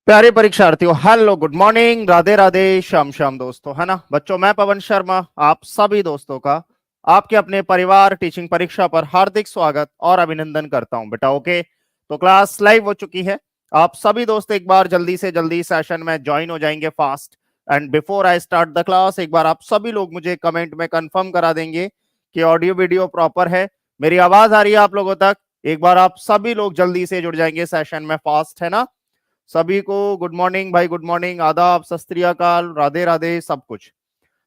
प्यारे परीक्षार्थियों, hello, good morning, Radhe Radhe, शाम शाम दोस्तों, है ना बच्चों। मैं पवन शर्मा आप सभी दोस्तों का आपके अपने परिवार टीचिंग परीक्षा पर हार्दिक स्वागत और अभिनंदन करता हूं बेटा। ओके, तो क्लास लाइव हो चुकी है। आप सभी दोस्त एक बार जल्दी से जल्दी सेशन में ज्वाइन हो जाएंगे fast. And before I start the class, एक बार आप सभी लोग मुझे कमेंट में कंफर्म करा देंगे कि ऑडियो वीडियो प्रॉपर है, मेरी आवाज आ रही है आप लोगों तक। एक बार आप सभी लोग जल्दी से जुड़ जाएंगे सेशन में फास्ट, है ना। सभी को गुड मॉर्निंग भाई, गुड मॉर्निंग, आदाब, सत श्री अकाल, राधे राधे, सब कुछ।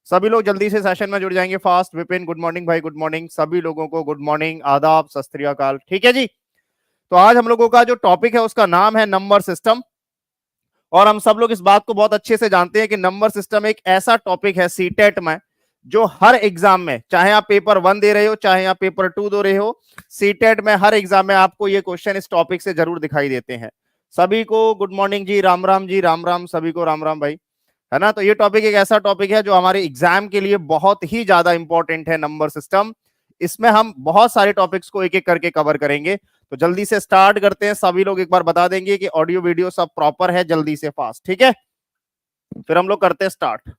सभी लोग जल्दी से सेशन में जुड़ जाएंगे फास्ट। विपिन गुड मॉर्निंग भाई, गुड मॉर्निंग, सभी लोगों को गुड मॉर्निंग, आदाब, सत श्री अकाल। ठीक है जी। तो आज हम लोगों का जो टॉपिक है उसका नाम है नंबर सिस्टम। और हम सब लोग इस बात को बहुत अच्छे से जानते हैं कि नंबर सिस्टम एक ऐसा टॉपिक है सीटेट में जो हर एग्जाम में, चाहे आप पेपर 1 दे रहे हो चाहे आप पेपर 2 दे रहे हो, सीटेट में हर एग्जाम में आपको ये क्वेश्चन इस टॉपिक से जरूर दिखाई देते हैं। सभी को गुड मॉर्निंग जी, राम राम जी, राम राम, सभी को राम राम भाई, है ना। तो ये टॉपिक एक ऐसा टॉपिक है जो हमारे एग्जाम के लिए बहुत ही ज्यादा इंपॉर्टेंट है, नंबर सिस्टम। इसमें हम बहुत सारे टॉपिक्स को एक एक करके कवर करेंगे। तो जल्दी से स्टार्ट करते हैं। सभी लोग एक बार बता देंगे कि ऑडियो वीडियो सब प्रॉपर है, जल्दी से फास्ट, ठीक है। फिर हम लोग करते हैं स्टार्ट।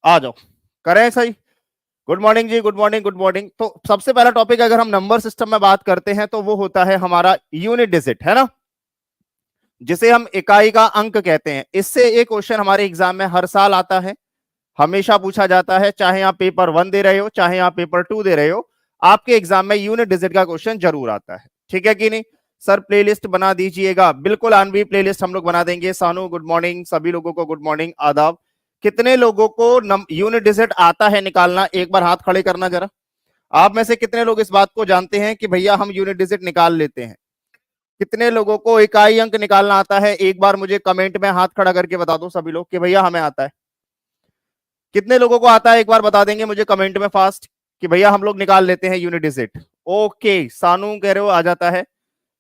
आ जाओ, करें सही। गुड मॉर्निंग जी, गुड मॉर्निंग, गुड मॉर्निंग। तो सबसे पहला टॉपिक अगर हम नंबर सिस्टम में बात करते हैं तो वो होता है हमारा यूनिट डिजिट, है ना, जिसे हम इकाई का अंक कहते हैं। इससे एक क्वेश्चन हमारे एग्जाम में हर साल आता है, हमेशा पूछा जाता है, चाहे आप पेपर 1 दे रहे हो चाहे आप पेपर 2 दे रहे हो, आपके एग्जाम में यूनिट डिजिट का क्वेश्चन जरूर आता है। ठीक है कि नहीं सर? प्लेलिस्ट बना दीजिएगा। बिल्कुल अनवी प्लेलिस्ट हम लोग बना देंगे। सानू गुड मॉर्निंग, सभी लोगों को गुड मॉर्निंग, आदाब। कितने लोगों को यूनिट डिजिट आता है निकालना? एक बार हाथ खड़े करना जरा। आप में से कितने लोग इस बात को जानते हैं कि भैया हम यूनिट डिजिट निकाल लेते हैं? कितने लोगों को इकाई अंक निकालना आता है? एक बार मुझे कमेंट में हाथ खड़ा करके बता दो सभी लोग कि भैया हमें आता है। कितने लोगों को आता है एक बार बता देंगे मुझे कमेंट में फास्ट कि भैया हम लोग निकाल लेते हैं यूनिट डिजिट। ओके, सानू कह रहे हो आ जाता है,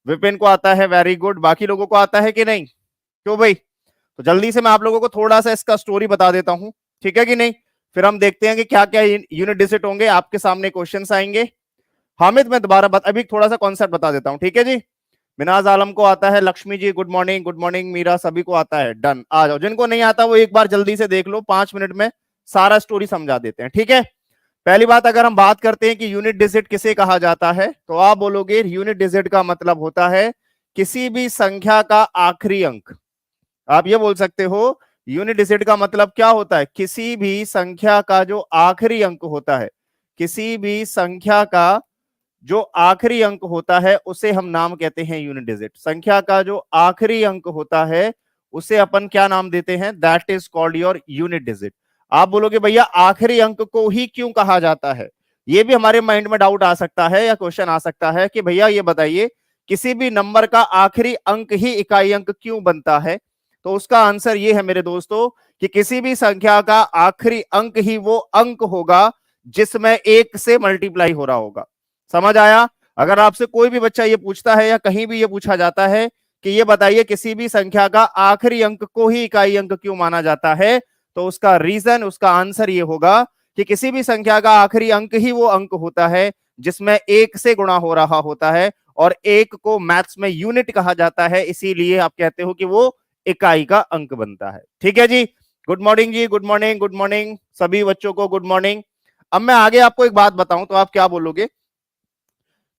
विपिन को आता है, वेरी गुड। बाकी लोगों को आता है कि नहीं? क्यों भाई? तो जल्दी से मैं आप लोगों को थोड़ा सा इसका स्टोरी बता देता हूं, ठीक है कि नहीं। फिर हम देखते हैं कि क्या क्या यूनिट डिजिट होंगे। आपके सामने क्वेश्चंस आएंगे। हामिद मैं दोबारा अभी थोड़ा सा कॉन्सेप्ट बता देता हूं, ठीक है जी। मिनाज आलम को आता है, Lakshmi ji good morning, good morning, Meera, सभी को आता है, डन। आ जाओ, जिनको नहीं आता वो एक बार जल्दी से देख लो, 5 मिनट में सारा स्टोरी समझा देते हैं, ठीक है। पहली बात, अगर हम बात करते हैं कि यूनिट डिजिट किसे कहा जाता है, तो आप बोलोगे यूनिट डिजिट का मतलब होता है किसी भी संख्या का आखिरी अंक। आप ये बोल सकते हो यूनिट डिजिट का मतलब क्या होता है? किसी भी संख्या का जो आखिरी अंक होता है, किसी भी संख्या का जो आखिरी अंक होता है उसे हम नाम कहते हैं यूनिट डिजिट। संख्या का जो आखिरी अंक होता है उसे अपन क्या नाम देते हैं? That is called your unit digit. आप बोलोगे भैया आखिरी अंक को ही क्यों कहा जाता है? ये भी हमारे माइंड में डाउट आ सकता है या क्वेश्चन आ सकता है कि भैया ये बताइए किसी भी नंबर का आखिरी अंक ही इकाई अंक क्यों बनता है? तो उसका आंसर ये है मेरे दोस्तों कि किसी भी संख्या का आखिरी अंक ही वो अंक होगा जिसमें 1 से मल्टीप्लाई हो रहा होगा। समझ आया? अगर आपसे कोई भी बच्चा ये पूछता है या कहीं भी ये पूछा जाता है कि ये बताइए किसी भी संख्या का आखिरी अंक को ही इकाई अंक क्यों माना जाता है, तो उसका रीजन, उसका आंसर ये होगा कि किसी भी संख्या का आखिरी अंक ही वो अंक होता है जिसमें 1 से गुणा हो रहा होता है, और 1 को मैथ्स में यूनिट कहा जाता है, इसीलिए आप कहते हो कि वो इकाई का अंक बनता है। ठीक है जी। गुड मॉर्निंग जी, गुड मॉर्निंग, गुड मॉर्निंग, सभी बच्चों को गुड मॉर्निंग। अब मैं आगे आपको एक बात बताऊं तो आप क्या बोलोगे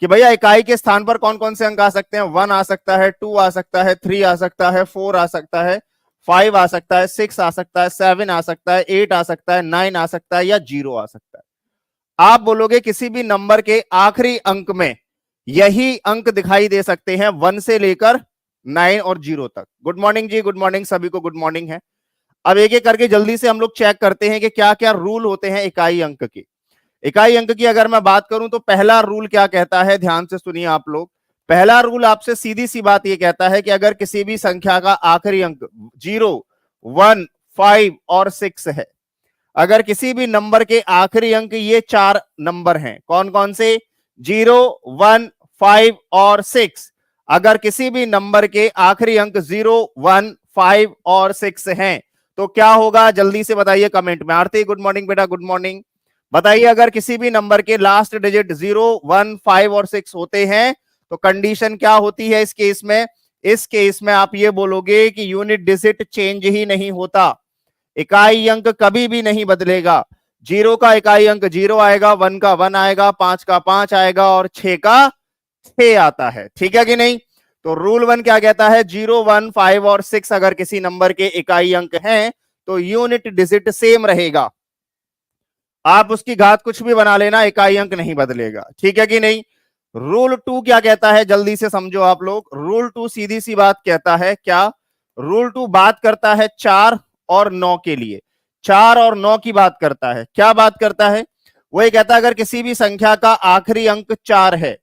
कि भैया इकाई के स्थान पर कौन कौन से अंक आ सकते हैं? 1 आ सकता है, 2 आ सकता है, 3 आ सकता है, 4 आ सकता है, 5 आ सकता है, 6 आ सकता है, 7 आ सकता है, 8 आ सकता है, 9 आ सकता है, या 0 आ सकता है। आप बोलोगे किसी भी नंबर के आखिरी अंक में यही अंक दिखाई दे सकते हैं 1 से लेकर 9 और 0 तक। गुड मॉर्निंग जी, गुड मॉर्निंग, सभी को गुड मॉर्निंग है। अब एक एक करके जल्दी से हम लोग चेक करते हैं कि क्या क्या रूल होते हैं इकाई अंक के। इकाई अंक की अगर मैं बात करूं तो पहला रूल क्या कहता है, ध्यान से सुनिए आप लोग। पहला रूल आपसे सीधी सी बात यह कहता है कि अगर किसी भी संख्या का आखिरी अंक 0, 1, 5 और 6 है, अगर किसी भी नंबर के आखिरी अंक ये 4 नंबर हैं, कौन कौन से? 0, 1, 5 और 6। अगर किसी भी नंबर के आखिरी अंक 0, 1, 5 और 6 हैं तो क्या होगा? जल्दी से बताइए कमेंट में। आरती गुड मॉर्निंग बेटा, गुड मॉर्निंग। बताइए अगर किसी भी नंबर के लास्ट डिजिट 0, 1, 5 और 6 होते हैं तो कंडीशन क्या होती है इस केस में? इस केस में आप ये बोलोगे कि यूनिट डिजिट चेंज ही नहीं होता, इकाई अंक कभी भी नहीं बदलेगा। 0 का इकाई अंक 0 आएगा, 1 का 1 आएगा, 5 का 5 आएगा और 6 का 6 आता है। ठीक है कि नहीं? तो रूल 1 क्या कहता है, 0, 1, 5 और 6 अगर किसी नंबर के इकाई अंक हैं तो यूनिट डिजिट सेम रहेगा, आप उसकी घात कुछ भी बना लेना, इकाई अंक नहीं बदलेगा। ठीक है कि नहीं? रूल 2 क्या कहता है, जल्दी से समझो आप लोग। रूल 2 सीधी सी बात कहता है, क्या रूल 2 बात करता है 4 और 9 के लिए, 4 और 9 की बात करता है। क्या बात करता है? वो ये कहता है अगर किसी भी संख्या का आखिरी अंक 4 है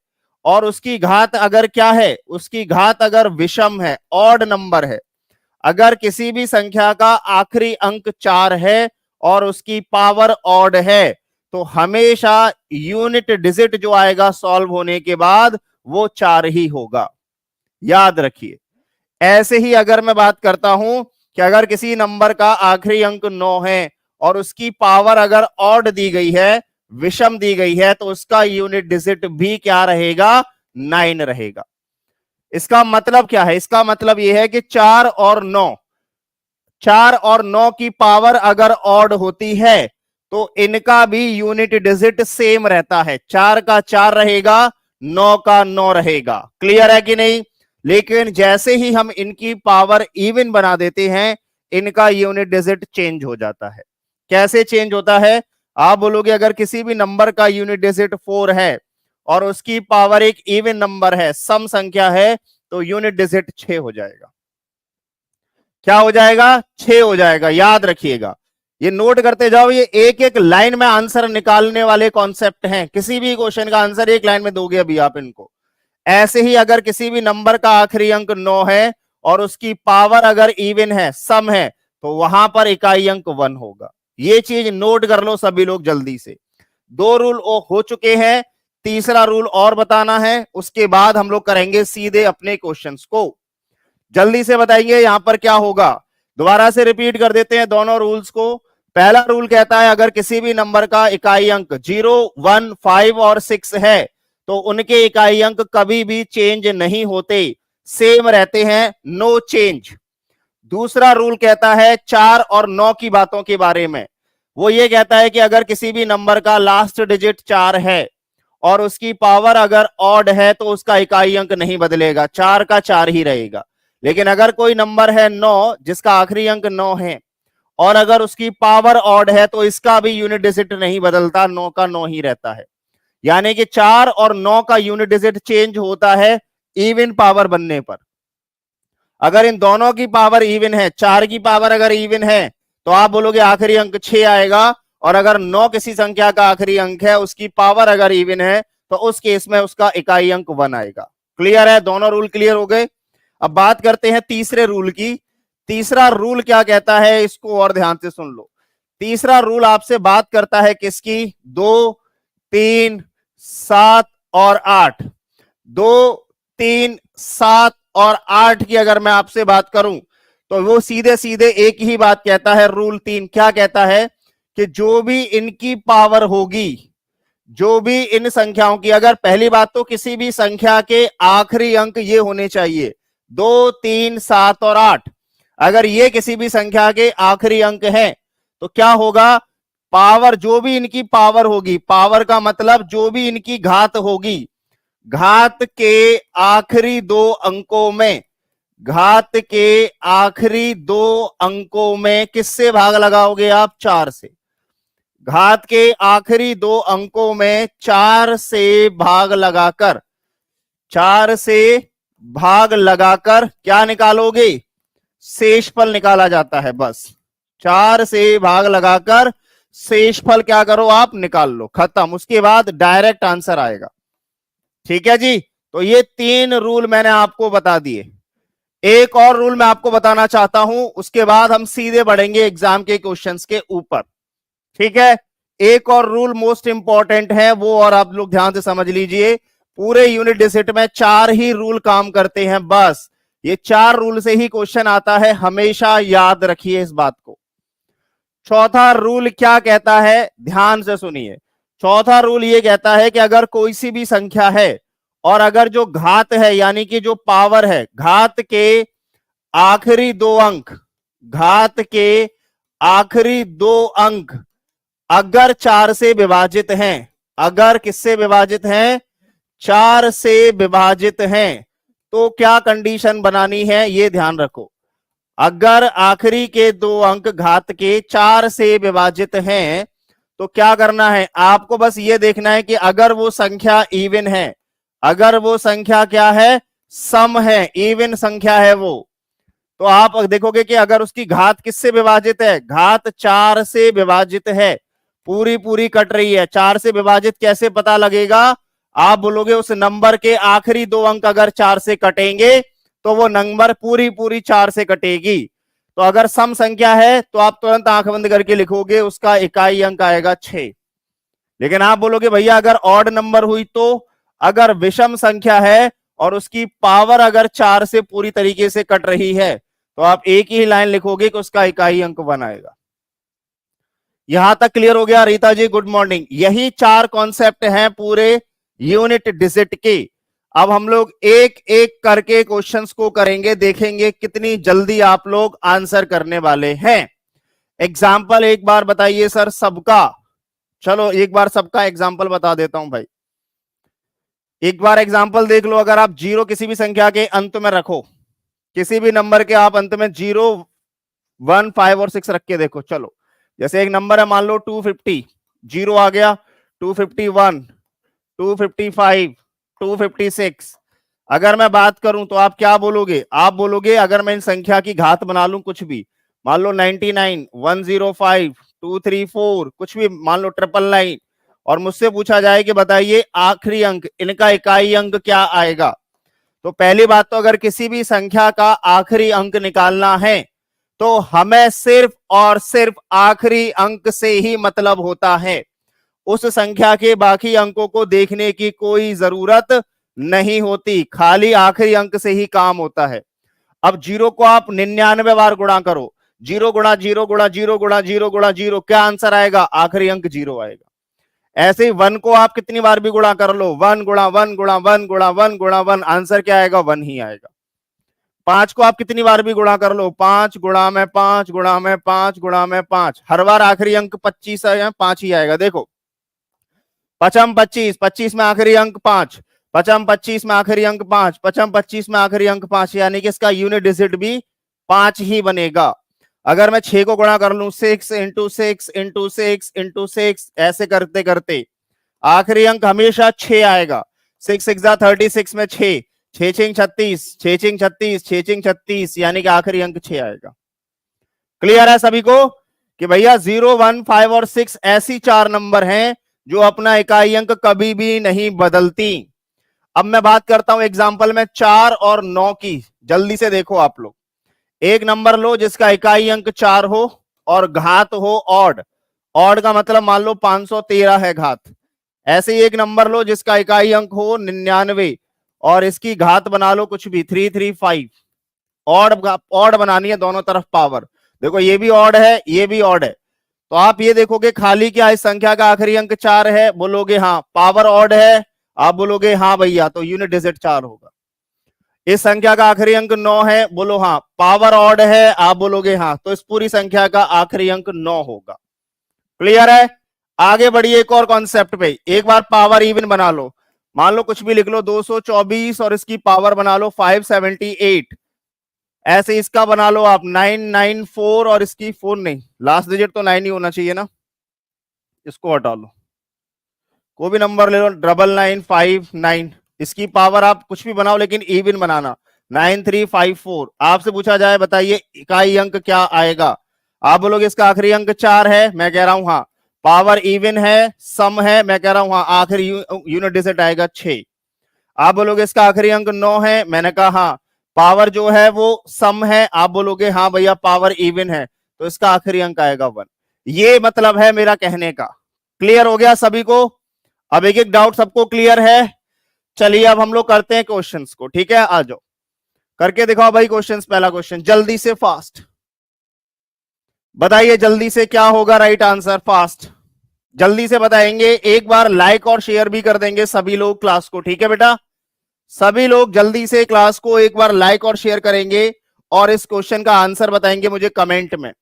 और उसकी घात अगर क्या है, उसकी घात अगर विषम है, ऑड नंबर है, अगर किसी भी संख्या का आखिरी अंक 4 है और उसकी पावर ऑड है, तो हमेशा यूनिट डिजिट जो आएगा सॉल्व होने के बाद वो 4 ही होगा, याद रखिए। ऐसे ही अगर मैं बात करता हूं कि अगर किसी नंबर का आखिरी अंक 9 है और उसकी पावर अगर ऑड दी गई है, विषम दी गई है, तो उसका यूनिट डिजिट भी क्या रहेगा, 9 रहेगा। इसका मतलब क्या है? इसका मतलब यह है कि 4 और 9 की पावर अगर ऑड होती है तो इनका भी यूनिट डिजिट सेम रहता है, 4 का 4 रहेगा, 9 का 9 रहेगा। क्लियर है कि नहीं? लेकिन जैसे ही हम इनकी पावर इवन बना देते हैं, इनका यूनिट डिजिट चेंज हो जाता है। कैसे चेंज होता है? आप बोलोगे अगर किसी भी नंबर का यूनिट डिजिट 4 है और उसकी पावर एक इवन नंबर है, सम संख्या है, तो यूनिट डिजिट 6 हो जाएगा। क्या हो जाएगा? 6 हो जाएगा। याद रखिएगा, ये नोट करते जाओ, ये एक एक लाइन में आंसर निकालने वाले कॉन्सेप्ट हैं। किसी भी क्वेश्चन का आंसर एक लाइन में दोगे अभी आप इनको। ऐसे ही अगर किसी भी नंबर का आखिरी अंक 9 है और उसकी पावर अगर इवन है, सम है, तो वहां पर इकाई अंक 1 होगा। ये चीज नोट कर लो सभी लोग जल्दी से। 2 रूल हो चुके हैं, तीसरा रूल और बताना है, उसके बाद हम लोग करेंगे सीधे अपने क्वेश्चंस को। जल्दी से बताइए यहां पर क्या होगा। दोबारा से रिपीट कर देते हैं दोनों रूल्स को। पहला रूल कहता है अगर किसी भी नंबर का इकाई अंक 0, 1, 5 और 6 है तो उनके इकाई अंक कभी भी चेंज नहीं होते, सेम रहते हैं, नो चेंज। दूसरा रूल कहता है 4 और 9 की बातों के बारे में। वो ये कहता है कि अगर किसी भी नंबर का लास्ट डिजिट 4 है और उसकी पावर अगर ऑड है तो उसका इकाई अंक नहीं बदलेगा, 4 का 4 ही रहेगा। लेकिन अगर कोई नंबर है 9 जिसका आखिरी अंक 9 है और अगर उसकी पावर ऑड है तो इसका भी यूनिट डिजिट नहीं बदलता, 9 का 9 ही रहता है। यानी कि 4 और 9 का यूनिट डिजिट चेंज होता है इवन पावर बनने पर। अगर इन दोनों की पावर इवन है, 4 की पावर अगर इवन है तो आप बोलोगे आखिरी अंक 6 आएगा, और अगर 9 किसी संख्या का आखिरी अंक है, उसकी पावर अगर इवन है, तो उस केस में उसका इकाई अंक 1 आएगा। क्लियर है? दोनों रूल क्लियर हो गए। अब बात करते हैं तीसरे रूल की। तीसरा रूल क्या कहता है, इसको और ध्यान से सुन लो। तीसरा रूल आपसे बात करता है किसकी? 2, 3, 7 और 8। 2, 3, 7 और 8 की अगर मैं आपसे बात करूं तो वो सीधे सीधे एक ही बात कहता है। रूल 3 क्या कहता है कि जो भी इनकी पावर होगी, जो भी इन संख्याओं की, अगर पहली बात तो किसी भी संख्या के आखिरी अंक ये होने चाहिए 2, 3, 7 और 8। अगर ये किसी भी संख्या के आखिरी अंक हैं तो क्या होगा? पावर, जो भी इनकी पावर होगी, पावर का मतलब जो भी इनकी घात होगी, घात के आखिरी 2 अंकों में, घात के आखिरी 2 अंकों में किससे भाग लगाओगे आप? 4 से। घात के आखिरी 2 अंकों में 4 से भाग लगाकर, 4 से भाग लगाकर क्या निकालोगे? शेषफल निकाला जाता है। बस 4 से भाग लगाकर शेषफल क्या करो आप? निकाल लो, खत्म। उसके बाद डायरेक्ट आंसर आएगा। ठीक है जी? तो ये 3 रूल मैंने आपको बता दिए। एक और रूल मैं आपको बताना चाहता हूं, उसके बाद हम सीधे बढ़ेंगे एग्जाम के क्वेश्चंस के ऊपर। ठीक है? एक और रूल मोस्ट इंपॉर्टेंट है वो, और आप लोग ध्यान से समझ लीजिए। पूरे यूनिट डिजिट में 4 ही रूल काम करते हैं, बस ये 4 रूल से ही क्वेश्चन आता है, हमेशा याद रखिए इस बात को। चौथा रूल क्या कहता है, ध्यान से सुनिए। चौथा रूल ये कहता है कि अगर कोई सी भी संख्या है और अगर जो घात है यानी कि जो पावर है, घात के आखिरी दो अंक, घात के आखिरी दो अंक अगर 4 से विभाजित हैं, अगर किससे विभाजित हैं, 4 से विभाजित हैं, तो क्या कंडीशन बनानी है ये ध्यान रखो। अगर आखिरी के दो अंक घात के 4 से विभाजित हैं तो क्या करना है, आपको बस ये देखना है कि अगर वो संख्या इवन है, अगर वो संख्या क्या है, सम है, इवन संख्या है वो, तो आप देखोगे कि अगर उसकी घात किससे विभाजित है, घात 4 से विभाजित है, पूरी पूरी कट रही है, 4 से विभाजित कैसे पता लगेगा, आप बोलोगे उस नंबर के आखिरी दो अंक अगर 4 से कटेंगे तो वो नंबर पूरी पूरी 4 से कटेगी। तो अगर सम संख्या है तो आप तुरंत आंख बंद करके लिखोगे उसका इकाई अंक आएगा 6। लेकिन आप बोलोगे भैया अगर ऑड नंबर हुई, तो अगर विषम संख्या है और उसकी पावर अगर 4 से पूरी तरीके से कट रही है तो आप एक ही लाइन लिखोगे कि उसका इकाई अंक 1 आएगा। यहां तक क्लियर हो गया रीता जी, गुड मॉर्निंग। यही 4 कॉन्सेप्ट हैं पूरे यूनिट डिजिट के। अब हम लोग एक एक करके क्वेश्चंस को करेंगे, देखेंगे कितनी जल्दी आप लोग आंसर करने वाले हैं। एग्जाम्पल एक बार बताइए सर सबका, चलो एक बार सबका एग्जाम्पल बता देता हूं भाई। एक बार एग्जाम्पल देख लो, अगर आप 0 किसी भी संख्या के अंत में रखो, किसी भी नंबर के आप अंत में 0, 1, 5 और 6 रख के देखो। चलो जैसे एक नंबर है मान लो 250, 0 आ गया, 251, 255, 256। अगर मैं बात करूं तो आप क्या बोलोगे, आप बोलोगे अगर मैं इन संख्या की घात बना लूं कुछ भी, मान लो 99, 105, 234, कुछ भी मान लो 999, और मुझसे पूछा जाए कि बताइए आखिरी अंक, इनका इकाई अंक क्या आएगा, तो पहली बात तो अगर किसी भी संख्या का आखिरी अंक निकालना है तो हमें सिर्फ और सिर्फ आखिरी अंक से ही मतलब होता है, उस संख्या के बाकी अंकों को देखने की कोई जरूरत नहीं होती, खाली आखिरी अंक से ही काम होता है। अब 0 को आप 99 बार गुणा करो, 0 गुणा 0 गुणा 0 गुणा 0 गुणा 0, क्या आंसर आएगा, आखिरी अंक 0 आएगा। ऐसे ही 1 को आप कितनी बार भी गुणा कर लो, 1 गुणा 1 गुणा 1 गुणा 1 गुणा 1, आंसर क्या आएगा, 1 ही आएगा। 5 को आप कितनी बार भी गुणा कर लो, 5 गुणा में 5 गुणा में 5 गुणा में 5, हर बार आखिरी अंक 25 है, 5 ही आएगा। देखो 5 25, 25 में आखिरी अंक 5, 5 25 में आखिरी अंक 5, 5 25 में आखिरी अंक 5, यानी कि इसका यूनिट डिजिट भी 5 ही बनेगा। अगर मैं 6 को गुणा कर लूं, 6 इंटू 6 इंटू 6 इंटू 6, ऐसे करते करते आखिरी अंक हमेशा 6 आएगा। 6 6 36 में 6, 6 6 36, 6 6 36, 6 6 36, यानी कि आखिरी अंक 6 आएगा। क्लियर है सभी को कि भैया 0, 1, 5 और 6 ऐसी 4 नंबर हैं जो अपना इकाई अंक कभी भी नहीं बदलती। अब मैं बात करता हूं एग्जाम्पल में 4 और 9 की, जल्दी से देखो आप लोग। एक नंबर लो जिसका इकाई अंक 4 हो और घात हो ऑड, ऑड का मतलब मान लो 513 है घात। ऐसे ही एक नंबर लो जिसका इकाई अंक हो 99 और इसकी घात बना लो कुछ भी 335, ऑड बनानी है दोनों तरफ पावर। देखो ये भी ऑड है, ये भी ऑड है, तो आप ये देखोगे खाली क्या इस संख्या का आखिरी अंक 4 है, बोलोगे हाँ। पावर ऑड है, आप बोलोगे हाँ भैया, तो यूनिट डिजिट 4 होगा। इस संख्या का आखिरी अंक 9 है, बोलो हाँ। पावर ऑड है, आप बोलोगे हाँ, तो इस पूरी संख्या का आखिरी अंक 9 होगा। क्लियर है। आगे बढ़िए एक और कॉन्सेप्ट पे, एक बार पावर इवन बना लो, मान लो कुछ भी लिख लो 224 और इसकी पावर बना लो 578, ऐसे इसका बना लो आप 994 और इसकी 4 नहीं, लास्ट डिजिट तो 9 ही होना चाहिए ना, इसको हटा लो, कोई भी नंबर ले लो 9959, इसकी पावर आप कुछ भी बनाओ लेकिन इवन बनाना 9354। आपसे पूछा जाए बताइए इकाई अंक क्या आएगा, आप बोलोगे इसका आखिरी अंक 4 है, मैं कह रहा हूं हाँ। पावर इवन है, सम है, मैं कह रहा हूं हाँ, आखिरी यूनिट डिजिट आएगा 6। आप बोलोगे इसका आखिरी अंक 9 है, मैंने कहा हाँ। पावर जो है वो सम है, आप बोलोगे हाँ भैया पावर इवन है, तो इसका आखिरी अंक आएगा 1। ये मतलब है मेरा कहने का। क्लियर हो गया सभी को। अब एक एक डाउट सबको क्लियर है। चलिए अब हम लोग करते हैं क्वेश्चंस को, ठीक है, आ जाओ करके दिखाओ भाई क्वेश्चंस। पहला क्वेश्चन जल्दी से फास्ट बताइए, जल्दी से क्या होगा राइट आंसर, फास्ट जल्दी से बताएंगे। एक बार लाइक और शेयर भी कर देंगे सभी लोग क्लास को, ठीक है बेटा। सभी लोग जल्दी से क्लास को एक बार लाइक और शेयर करेंगे और इस क्वेश्चन का आंसर बताएंगे मुझे कमेंट में।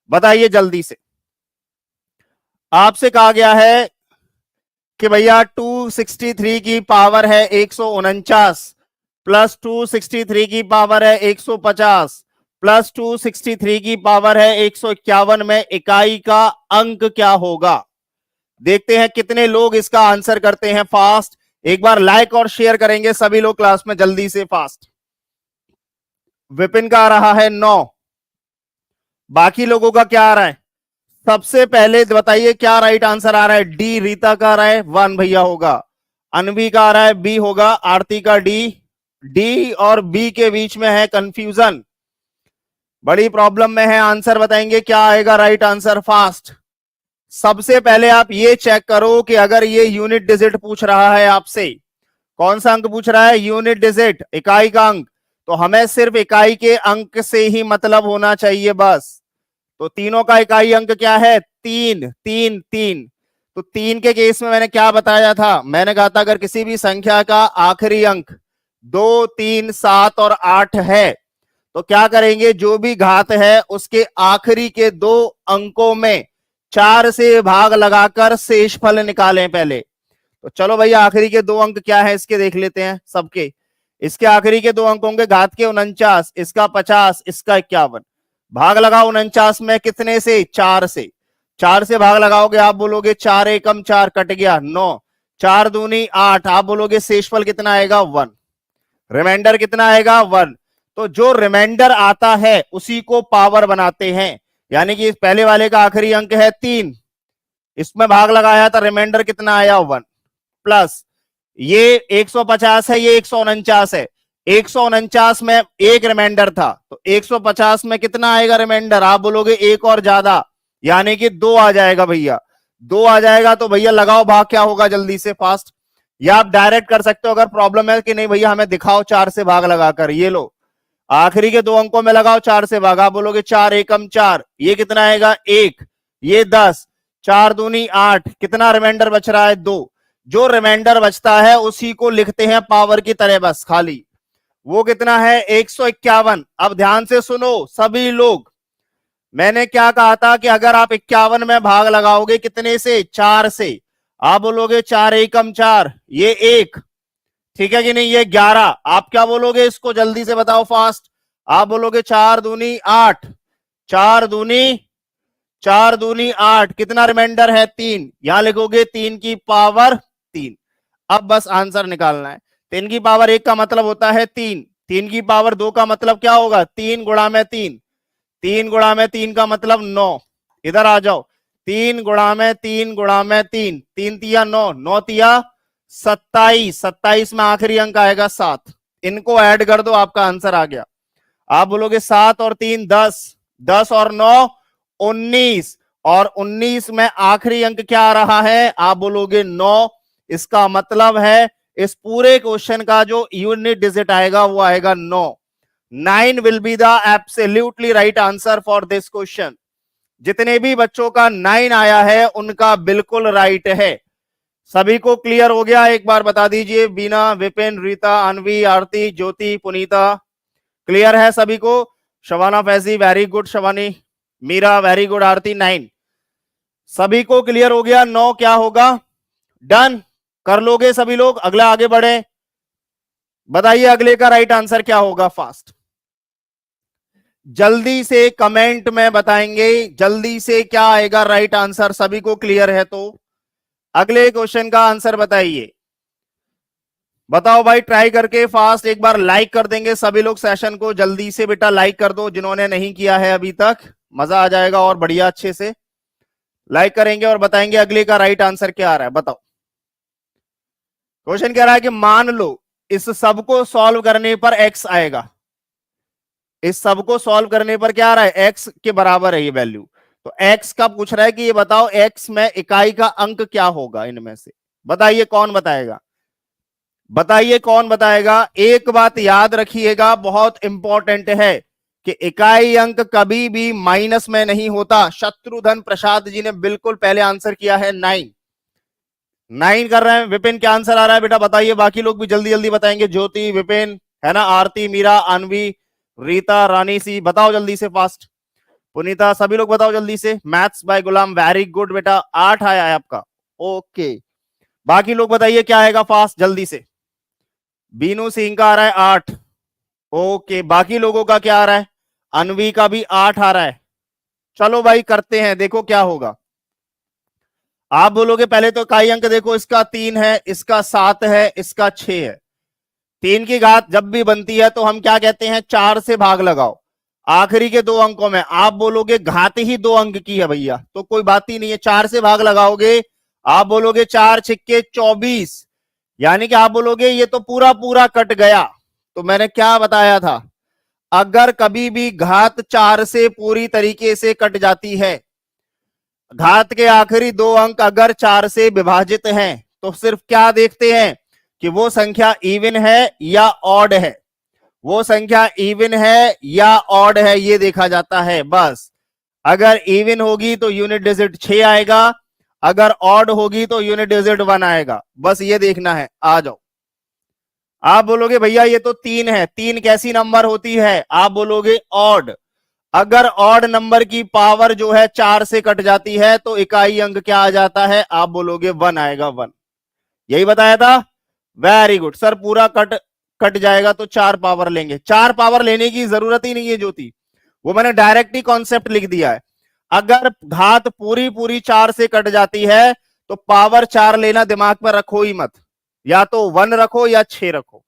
बताइए जल्दी से। आपसे कहा गया है कि भैया 263 की पावर है 149 प्लस 263 की पावर है 150 प्लस 263 की पावर है 151 में इकाई का अंक क्या होगा। देखते हैं कितने लोग इसका आंसर करते हैं फास्ट। एक बार लाइक और शेयर करेंगे सभी लोग क्लास में जल्दी से फास्ट। विपिन का आ रहा है 9, बाकी लोगों का क्या आ रहा है। सबसे पहले बताइए क्या राइट आंसर आ रहा है। डी रीता का आ रहा है 1 भैया होगा। अनवी का आ रहा है बी होगा। आरती का डी। डी और बी के बीच में है कंफ्यूजन, बड़ी प्रॉब्लम में है। आंसर बताएंगे क्या आएगा राइट आंसर फास्ट। सबसे पहले आप ये चेक करो कि अगर ये यूनिट डिजिट पूछ रहा है आपसे, कौन सा अंक पूछ रहा है, यूनिट डिजिट, इकाई का अंक, तो हमें सिर्फ इकाई के अंक से ही मतलब होना चाहिए बस। तो तीनों का इकाई अंक क्या है, 3 3 3। तो 3 के केस में मैंने क्या बताया था, मैंने कहा था अगर किसी भी संख्या का आखिरी अंक 2 3 7 और 8 है तो क्या करेंगे, जो भी घात है उसके आखिरी के 2 अंकों में 4 से भाग लगाकर शेषफल निकालें पहले। तो चलो भैया आखिरी के 2 अंक क्या है इसके देख लेते हैं सबके। इसके आखिरी के 2 अंक होंगे घात के 49, इसका 50, इसका 51। भाग लगाओ 49 में कितने से, 4 से। 4 से भाग लगाओगे आप बोलोगे 4 एकम 4 कट गया 9, 4 दूनी 8, आप बोलोगे शेषफल कितना आएगा 1, रिमाइंडर कितना आएगा 1। तो जो रिमाइंडर आता है उसी को पावर बनाते हैं, यानी कि पहले वाले का आखिरी अंक है 3, इसमें भाग लगाया था रिमाइंडर कितना आया 1, प्लस ये 150 है, ये 149 है। 149 में एक रिमाइंडर था तो 150 में कितना आएगा रिमाइंडर, आप बोलोगे एक और ज्यादा, यानी कि 2 आ जाएगा भैया। 2 आ जाएगा तो भैया लगाओ भाग क्या होगा जल्दी से फास्ट। या आप डायरेक्ट कर सकते हो अगर प्रॉब्लम है कि नहीं भैया हमें दिखाओ 4 से भाग लगाकर। ये लो आखिरी के 2 अंकों में लगाओ 4 से भाग, आप बोलोगे 4 एकम 4, ये कितना आएगा 1, ये 10, 4 दूनी 8, कितना रिमाइंडर बच रहा है 2। जो रिमाइंडर बचता है उसी को लिखते हैं पावर की तरह बस खाली, वो कितना है 151। अब ध्यान से सुनो सभी लोग, मैंने क्या कहा था कि अगर आप 51 में भाग लगाओगे कितने से, 4 से, आप बोलोगे 4 एकम 4, ये 1, ठीक है कि नहीं, ये 11। आप क्या बोलोगे इसको जल्दी से बताओ फास्ट, आप बोलोगे 4 दूनी 8, 4 दूनी 8, कितना रिमाइंडर है 3, यहां लिखोगे 3 की पावर 3। अब बस आंसर निकालना है। 3 की पावर 1 का मतलब होता है 3, 3 की पावर 2 का मतलब क्या होगा 3 गुणा में 3, 3 गुणा में 3 का मतलब 9। इधर आ जाओ, 3 गुणा में 3 गुणा में 3, 3 तिया 9, 9 तिया 27, 27 में आखिरी अंक आएगा 7, इनको ऐड कर दो आपका आंसर आ गया। आप बोलोगे 7 और 3 10, 10 और 9 19, और 19 में आखिरी अंक क्या आ रहा है, आप बोलोगे 9। इसका मतलब है इस पूरे क्वेश्चन का जो यूनिट डिजिट आएगा वो आएगा 9। 9 will be the absolutely right answer for this question. जितने भी बच्चों का 9 आया है उनका बिल्कुल राइट है। सभी को क्लियर हो गया, एक बार बता दीजिए। बीना, विपिन, रीता, अनवी, आरती, ज्योति, पुनीता, क्लियर है सभी को। Shabana Faizi very good, Shabani, Meera very good, Aarti 9, सभी को क्लियर हो गया। 9 क्या होगा, डन कर लोगे सभी लोग। अगला आगे बढ़े, बताइए अगले का राइट आंसर क्या होगा फास्ट, जल्दी से कमेंट में बताएंगे जल्दी से क्या आएगा राइट आंसर। सभी को क्लियर है तो अगले क्वेश्चन का आंसर बताइए। बताओ भाई ट्राई करके फास्ट, एक बार लाइक कर देंगे सभी लोग सेशन को, जल्दी से बेटा लाइक कर दो जिन्होंने नहीं किया है अभी तक, मजा आ जाएगा और बढ़िया अच्छे से लाइक करेंगे और बताएंगे अगले का राइट आंसर क्या आ रहा है। बताओ क्वेश्चन कह रहा है कि मान लो इस सब को सॉल्व करने पर एक्स आएगा, इस सब को सॉल्व करने पर क्या आ रहा है, एक्स के बराबर है ये वैल्यू। तो एक्स का पूछ रहा है कि ये बताओ एक्स में इकाई का अंक क्या होगा इनमें से, बताइए कौन बताएगा, बताइए कौन बताएगा। एक बात याद रखिएगा बहुत इंपॉर्टेंट है कि इकाई अंक कभी भी माइनस में नहीं होता। शत्रुघ्न प्रसाद जी ने बिल्कुल पहले आंसर किया है 9, 9 कर रहे हैं। विपिन क्या आंसर आ रहा है बेटा बताइए, बाकी लोग भी जल्दी जल्दी बताएंगे। ज्योति, विपिन है ना, आरती, मीरा, अनवी, रीता, रानी सी, बताओ जल्दी से फास्ट। पुनीता, सभी लोग बताओ जल्दी से। Maths by Ghulam, very good बेटा, 8 आया है आपका। ओके, बाकी लोग बताइए क्या आएगा फास्ट जल्दी से। बीनू सिंह का आ रहा है 8। ओके, बाकी लोगों का क्या आ रहा है? अनवी का भी 8 आ रहा है। चलो भाई करते हैं, देखो क्या होगा। आप बोलोगे पहले तो इकाई अंक देखो, इसका 3 है, इसका 7 है, इसका 6 है। 3 की घात जब भी बनती है तो हम क्या कहते हैं, 4 से भाग लगाओ। आखिरी के 2 अंकों में आप बोलोगे घात ही 2 अंक की है भैया, तो कोई बात ही नहीं है, 4 से भाग लगाओगे। आप बोलोगे 4 छिक्के 24, यानी कि आप बोलोगे ये तो पूरा पूरा कट गया। तो मैंने क्या बताया था, अगर कभी भी घात 4 से पूरी तरीके से कट जाती है, घात के आखिरी 2 अंक अगर 4 से विभाजित हैं, तो सिर्फ क्या देखते हैं कि वो संख्या इवन है या ऑड है। वो संख्या इवन है या ऑड है ये देखा जाता है बस। अगर इवन होगी तो यूनिट डिजिट 6 आएगा, अगर ऑड होगी तो यूनिट डिजिट 1 आएगा, बस ये देखना है। आ जाओ। आप बोलोगे भैया ये तो 3 है, 3 कैसी नंबर होती है? आप बोलोगे ऑड। अगर ऑड नंबर की पावर जो है 4 से कट जाती है तो इकाई अंक क्या आ जाता है? आप बोलोगे 1 आएगा, 1। यही बताया था। वेरी गुड सर, पूरा कट कट जाएगा तो 4 पावर लेंगे। 4 पावर लेने की जरूरत ही नहीं है ज्योति, वो मैंने डायरेक्ट ही कॉन्सेप्ट लिख दिया है। अगर घात पूरी पूरी 4 से कट जाती है तो पावर 4 लेना दिमाग पर रखो ही मत, या तो 1 रखो या 6 रखो,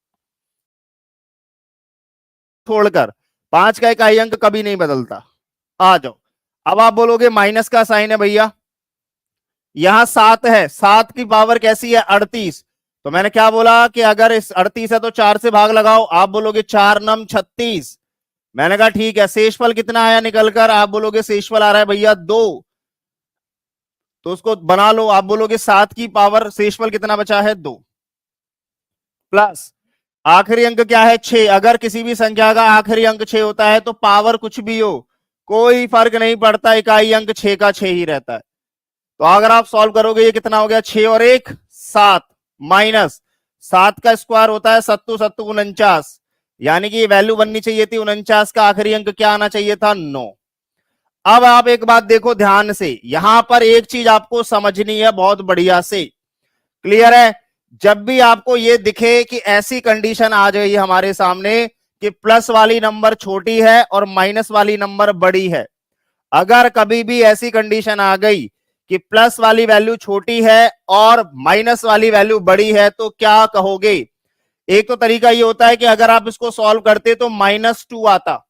छोड़कर 5 का इकाई अंक कभी नहीं बदलता। आ जाओ। अब आप बोलोगे माइनस का साइन है भैया, यहां 7 है, 7 की पावर कैसी है? 38। तो मैंने क्या बोला कि अगर इस 38 है तो 4 से भाग लगाओ। आप बोलोगे 4 नम 36। मैंने कहा ठीक है, शेषफल कितना आया निकलकर? आप बोलोगे शेषफल आ रहा है भैया 2, तो उसको बना लो। आप बोलोगे 7 की पावर शेषफल कितना बचा है? 2 प्लस आखिरी अंक क्या है? 6। अगर किसी भी संख्या का आखिरी अंक 6 होता है तो पावर कुछ भी हो कोई फर्क नहीं पड़ता, इकाई अंक 6 का 6 ही रहता है। तो अगर आप सॉल्व करोगे ये कितना हो गया? 6 और 1 7, माइनस 7 का स्क्वायर होता है 7 7 49, यानी कि ये वैल्यू बननी चाहिए थी 49 का आखिरी अंक क्या आना चाहिए था? 9। अब आप एक बात देखो ध्यान से, यहां पर एक चीज आपको समझनी है बहुत बढ़िया से। क्लियर है? जब भी आपको ये दिखे कि ऐसी कंडीशन आ गई हमारे सामने कि प्लस वाली नंबर छोटी है और माइनस वाली नंबर बड़ी है, अगर कभी भी ऐसी कंडीशन आ गई कि प्लस वाली वैल्यू छोटी है और माइनस वाली वैल्यू बड़ी है, तो क्या कहोगे? एक तो तरीका ये होता है कि अगर आप इसको सॉल्व करते तो -2 आता।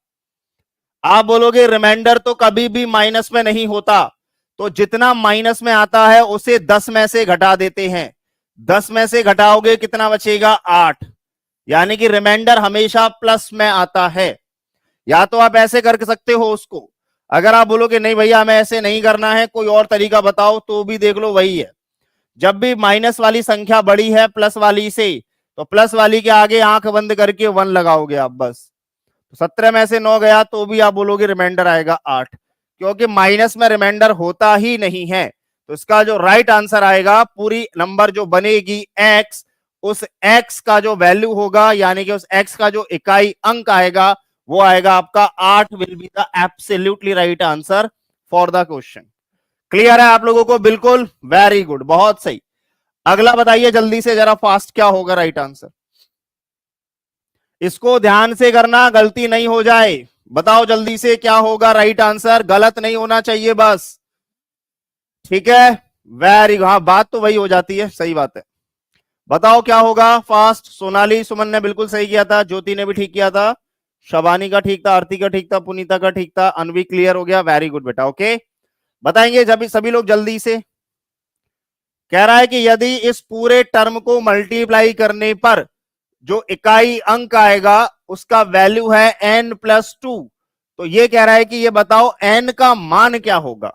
आप बोलोगे रिमाइंडर तो कभी भी माइनस में नहीं होता, तो जितना माइनस में आता है उसे 10 में से घटा देते हैं। 10 में से घटाओगे कितना बचेगा? 8। यानी कि रिमाइंडर हमेशा प्लस में आता है। या तो आप ऐसे कर सकते हो उसको, अगर आप बोलोगे नहीं भैया हमें ऐसे नहीं करना है, कोई और तरीका बताओ, तो भी देख लो, वही है। जब भी माइनस वाली संख्या बड़ी है प्लस वाली से, तो प्लस वाली के आगे आंख बंद करके 1 लगाओगे आप बस। 17 में से 9 गया तो भी आप बोलोगे रिमाइंडर आएगा 8, क्योंकि माइनस में रिमाइंडर होता ही नहीं है। तो इसका जो राइट आंसर आएगा, पूरी नंबर जो बनेगी x, उस x का जो वैल्यू होगा, यानी कि उस x का जो इकाई अंक आएगा, वो आएगा आपका 8 will be the absolutely right answer for the question. Clear है आप लोगों को? बिल्कुल, वेरी गुड, बहुत सही। अगला बताइए जल्दी से जरा फास्ट, क्या होगा राइट आंसर? इसको ध्यान से करना, गलती नहीं हो जाए। बताओ जल्दी से क्या होगा राइट आंसर, गलत नहीं होना चाहिए बस। ठीक है, वेरी गुड। हाँ, बात तो वही हो जाती है, सही बात है। बताओ क्या होगा फास्ट। सोनाली, सुमन ने बिल्कुल सही किया था, ज्योति ने भी ठीक किया था, शबानी का ठीक था, आरती का ठीक था, पुनीता का ठीक था, अनवी क्लियर हो गया, वेरी गुड बेटा। ओके, बताएंगे जब सभी लोग जल्दी से। कह रहा है कि यदि इस पूरे टर्म को मल्टीप्लाई करने पर जो इकाई अंक आएगा उसका वैल्यू है n+2, तो ये कह रहा है कि ये बताओ n का मान क्या होगा।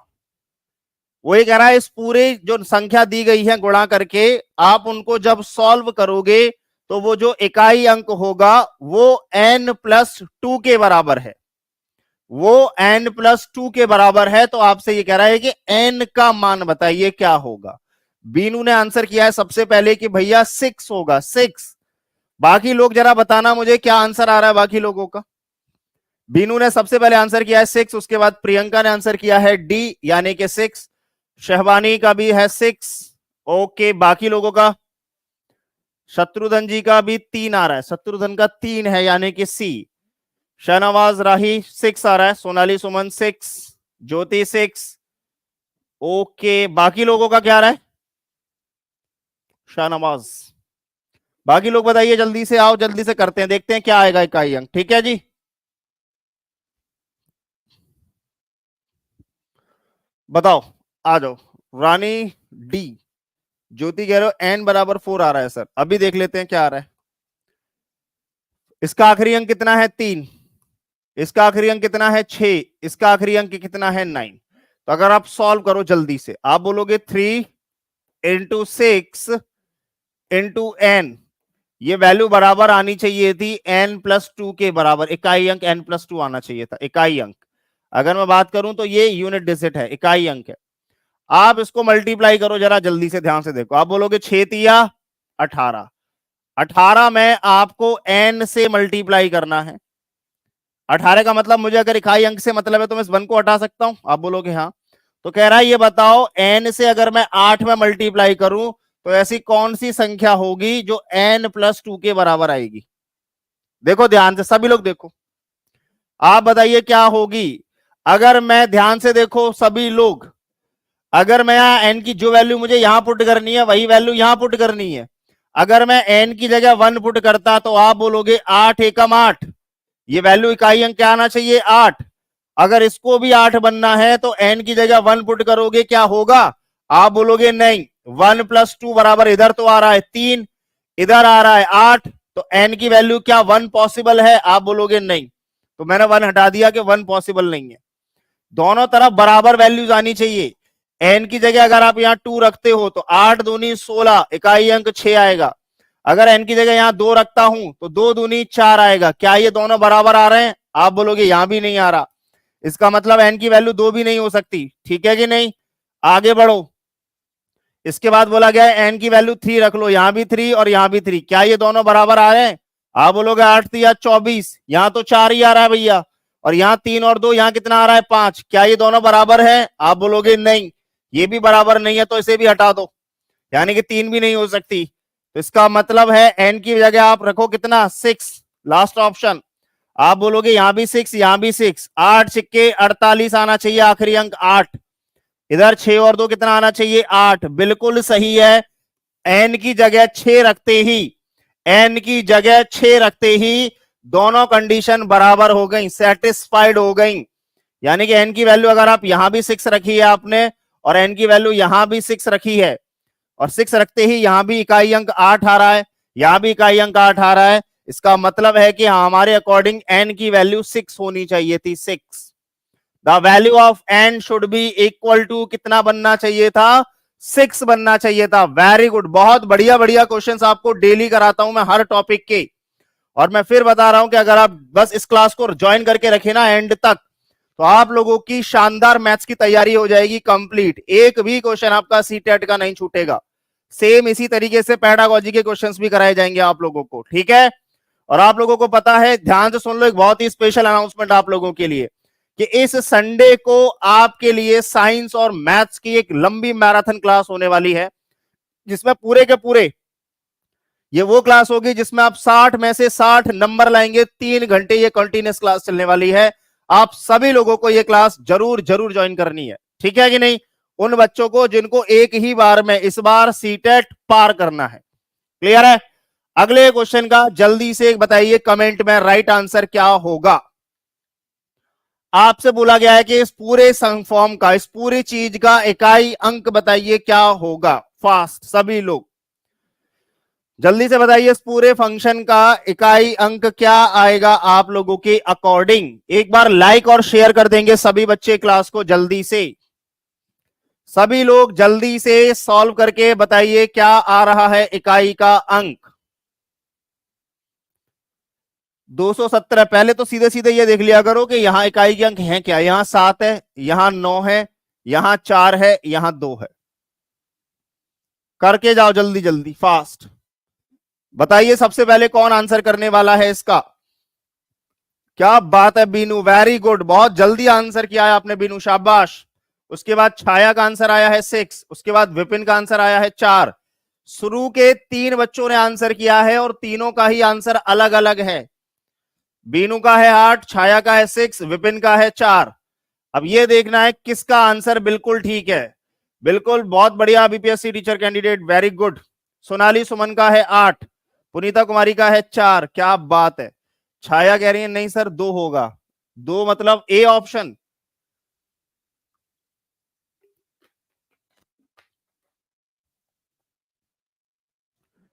वो ये कह रहा है इस पूरे जो संख्या दी गई है गुणा करके, आप उनको जब सॉल्व करोगे तो वो जो इकाई अंक होगा वो n+2 के बराबर है। वो n+2 के बराबर है, तो आपसे ये कह रहा है कि n का मान बताइए क्या होगा। बीनू ने आंसर किया है सबसे पहले कि भैया 6 होगा, 6। बाकी लोग जरा बताना मुझे क्या आंसर आ रहा है बाकी लोगों का। बीनू ने सबसे पहले आंसर किया है 6, उसके बाद प्रियंका ने आंसर किया है डी यानी कि 6, शहबानी का भी है 6। ओके, बाकी लोगों का, शत्रुघ्न जी का भी 3 आ रहा है, शत्रुघ्न का 3 है यानी कि सी। शाहनवाज राही 6 आ रहा है, सोनाली सुमन 6, ज्योति 6। ओके, बाकी लोगों का क्या आ रहा है? शाहनवाज, बाकी लोग बताइए, जल्दी से आओ, जल्दी से करते हैं, देखते हैं क्या आएगा इकाई अंक। ठीक है जी, बताओ, आ जाओ। रानी डी, ज्योति कह रहे हो एन बराबर 4 आ रहा है सर, अभी देख लेते हैं क्या आ रहा है। इसका आखिरी अंक कितना है? 3। इसका आखिरी अंक कितना है? 6। इसका आखिरी अंक कितना है? 9। तो अगर आप सॉल्व करो जल्दी से, आप बोलोगे 3 इंटू 6 इंटू एन, ये वैल्यू बराबर आनी चाहिए थी n+2 के बराबर, इकाई अंक n+2 आना चाहिए था, इकाई अंक। अगर मैं बात करूं तो ये यूनिट डिजिट है, इकाई अंक है। आप इसको मल्टीप्लाई करो जरा जल्दी से, ध्यान से देखो, आप बोलोगे 6 तिया 18, 18 में आपको n से मल्टीप्लाई करना है। 18 का मतलब, मुझे अगर इकाई अंक से मतलब है तो मैं इस 1 को हटा सकता हूं, आप बोलोगे हाँ। तो कह रहा है ये बताओ n से अगर मैं 8 में मल्टीप्लाई करूं तो ऐसी कौन सी संख्या होगी जो n+2 के बराबर आएगी? देखो ध्यान से, सभी लोग देखो, आप बताइए क्या होगी। अगर मैं, ध्यान से देखो सभी लोग, अगर मैं यहां n की जो वैल्यू मुझे यहां पुट करनी है वही वैल्यू यहां पुट करनी है। अगर मैं n की जगह 1 पुट करता तो आप बोलोगे 8 एकम 8, ये वैल्यू इकाई अंक क्या आना चाहिए? 8। अगर इसको भी 8 बनना है तो n की जगह 1 पुट करोगे, क्या होगा? आप बोलोगे नहीं, 1+2 बराबर, इधर तो आ रहा है 3, इधर आ रहा है 8, तो n की वैल्यू क्या 1 पॉसिबल है? आप बोलोगे नहीं, तो मैंने 1 हटा दिया कि 1 पॉसिबल नहीं है। दोनों तरफ बराबर वैल्यूज आनी चाहिए। n की जगह अगर आप यहाँ 2 रखते हो तो 8 दूनी 16, इकाई अंक 6 आएगा। अगर n की जगह यहाँ 2 रखता हूं तो 2 दूनी 4 आएगा। क्या ये दोनों बराबर आ रहे हैं? आप बोलोगे यहां भी नहीं आ रहा, इसका मतलब n की वैल्यू 2 भी नहीं हो सकती। ठीक है कि नहीं? आगे बढ़ो, इसके बाद बोला गया है n की वैल्यू 3 रख लो, यहां भी 3 और यहां भी 3, क्या ये दोनों बराबर आ रहे हैं? आप बोलोगे 8 या 24, यहां तो 4 ही आ रहा है भैया, और यहां 3 और 2, यहां कितना आ रहा है? 5, क्या ये दोनों बराबर है? आप बोलोगे नहीं, ये भी बराबर नहीं है, तो इसे भी हटा दो, यानी कि 3 भी नहीं हो सकती। तो इसका मतलब है n की जगह आप रखो कितना? 6, लास्ट ऑप्शन। आप बोलोगे यहां भी 6, यहां भी 6, 8 सिक्के 48 आना चाहिए, आखिरी अंक 8। इधर 6 और 2 कितना आना चाहिए? 8, बिल्कुल सही है। n की जगह 6 रखते ही, n की जगह 6 रखते ही दोनों कंडीशन बराबर हो गई, सेटिस्फाइड हो गई। यानी कि n की वैल्यू अगर आप यहां भी 6 रखी है आपने, और n की वैल्यू यहां भी 6 रखी है, और 6 रखते ही यहां भी इकाई अंक 8 आ रहा है, यहां भी इकाई अंक 8 आ रहा है, इसका मतलब है कि हमारे अकॉर्डिंग n की वैल्यू 6 होनी चाहिए थी, 6। The value of n should be equal to कितना बनना चाहिए था? 6 बनना चाहिए था। वेरी गुड, बहुत बढ़िया बढ़िया क्वेश्चंस आपको डेली कराता हूं मैं हर टॉपिक के। और मैं फिर बता रहा हूं कि अगर आप बस इस क्लास को ज्वाइन करके रखे ना एंड तक, तो आप लोगों की शानदार मैथ्स की तैयारी हो जाएगी कंप्लीट, एक भी क्वेश्चन आपका सीटेट का नहीं छूटेगा। सेम इसी तरीके से पैडागोजी के क्वेश्चंस भी कराए जाएंगे आप लोगों को, ठीक है? और आप लोगों को पता है, ध्यान से सुन लो, एक बहुत ही स्पेशल अनाउंसमेंट आप लोगों के लिए, कि इस संडे को आपके लिए साइंस और मैथ्स की एक लंबी मैराथन क्लास होने वाली है, जिसमें पूरे के पूरे ये वो क्लास होगी जिसमें आप 60 में से 60 नंबर लाएंगे। 3 घंटे ये कंटिन्यूस क्लास चलने वाली है। आप सभी लोगों को ये क्लास जरूर जरूर ज्वाइन करनी है, ठीक है कि नहीं? उन बच्चों को जिनको एक ही बार में इस बार सीटेट पार करना है। क्लियर है? अगले क्वेश्चन का जल्दी से बताइए कमेंट में राइट आंसर क्या होगा। आपसे बोला गया है कि इस पूरे फॉर्म का, इस पूरी चीज का इकाई अंक बताइए क्या होगा। फास्ट सभी लोग जल्दी से बताइए, इस पूरे फंक्शन का इकाई अंक क्या आएगा आप लोगों के अकॉर्डिंग। एक बार लाइक और शेयर कर देंगे सभी बच्चे क्लास को, जल्दी से सभी लोग जल्दी से सॉल्व करके बताइए क्या आ रहा है इकाई का अंक। 217। पहले तो सीधे सीधे ये देख लिया करो कि यहां इकाई के अंक हैं क्या। यहां 7 है, यहां 9 है, यहां 4 है, यहां 2 है। करके जाओ जल्दी जल्दी फास्ट। बताइए सबसे पहले कौन आंसर करने वाला है इसका? क्या बात है बीनू, वेरी गुड, बहुत जल्दी आंसर किया है आपने बीनू, शाबाश। उसके बाद छाया का आंसर आया है 6, उसके बाद विपिन का आंसर आया है 4। शुरू के 3 बच्चों ने आंसर किया है और तीनों का ही आंसर अलग अलग है। बीनू का है 8, छाया का है 6, विपिन का है 4। अब ये देखना है किसका आंसर बिल्कुल ठीक है। बिल्कुल, बहुत बढ़िया BPSC teacher candidate, very good. Sonali Suman का है 8, पुनीता कुमारी का है 4, क्या बात है। छाया कह रही है नहीं सर 2 होगा, 2 मतलब ए ऑप्शन।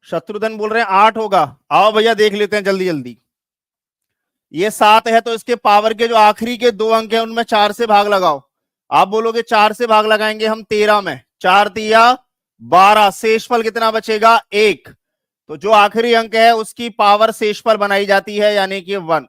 शत्रुघ्न बोल रहे हैं 8 होगा। आओ भैया देख लेते हैं जल्दी जल्दी। ये 7 है तो इसके पावर के जो आखिरी के 2 अंक है उनमें 4 से भाग लगाओ। आप बोलोगे 4 से भाग लगाएंगे हम 13 में, 4 तिया 12, शेषफल कितना बचेगा 1। तो जो आखिरी अंक है उसकी पावर शेषफल बनाई जाती है यानी कि 1।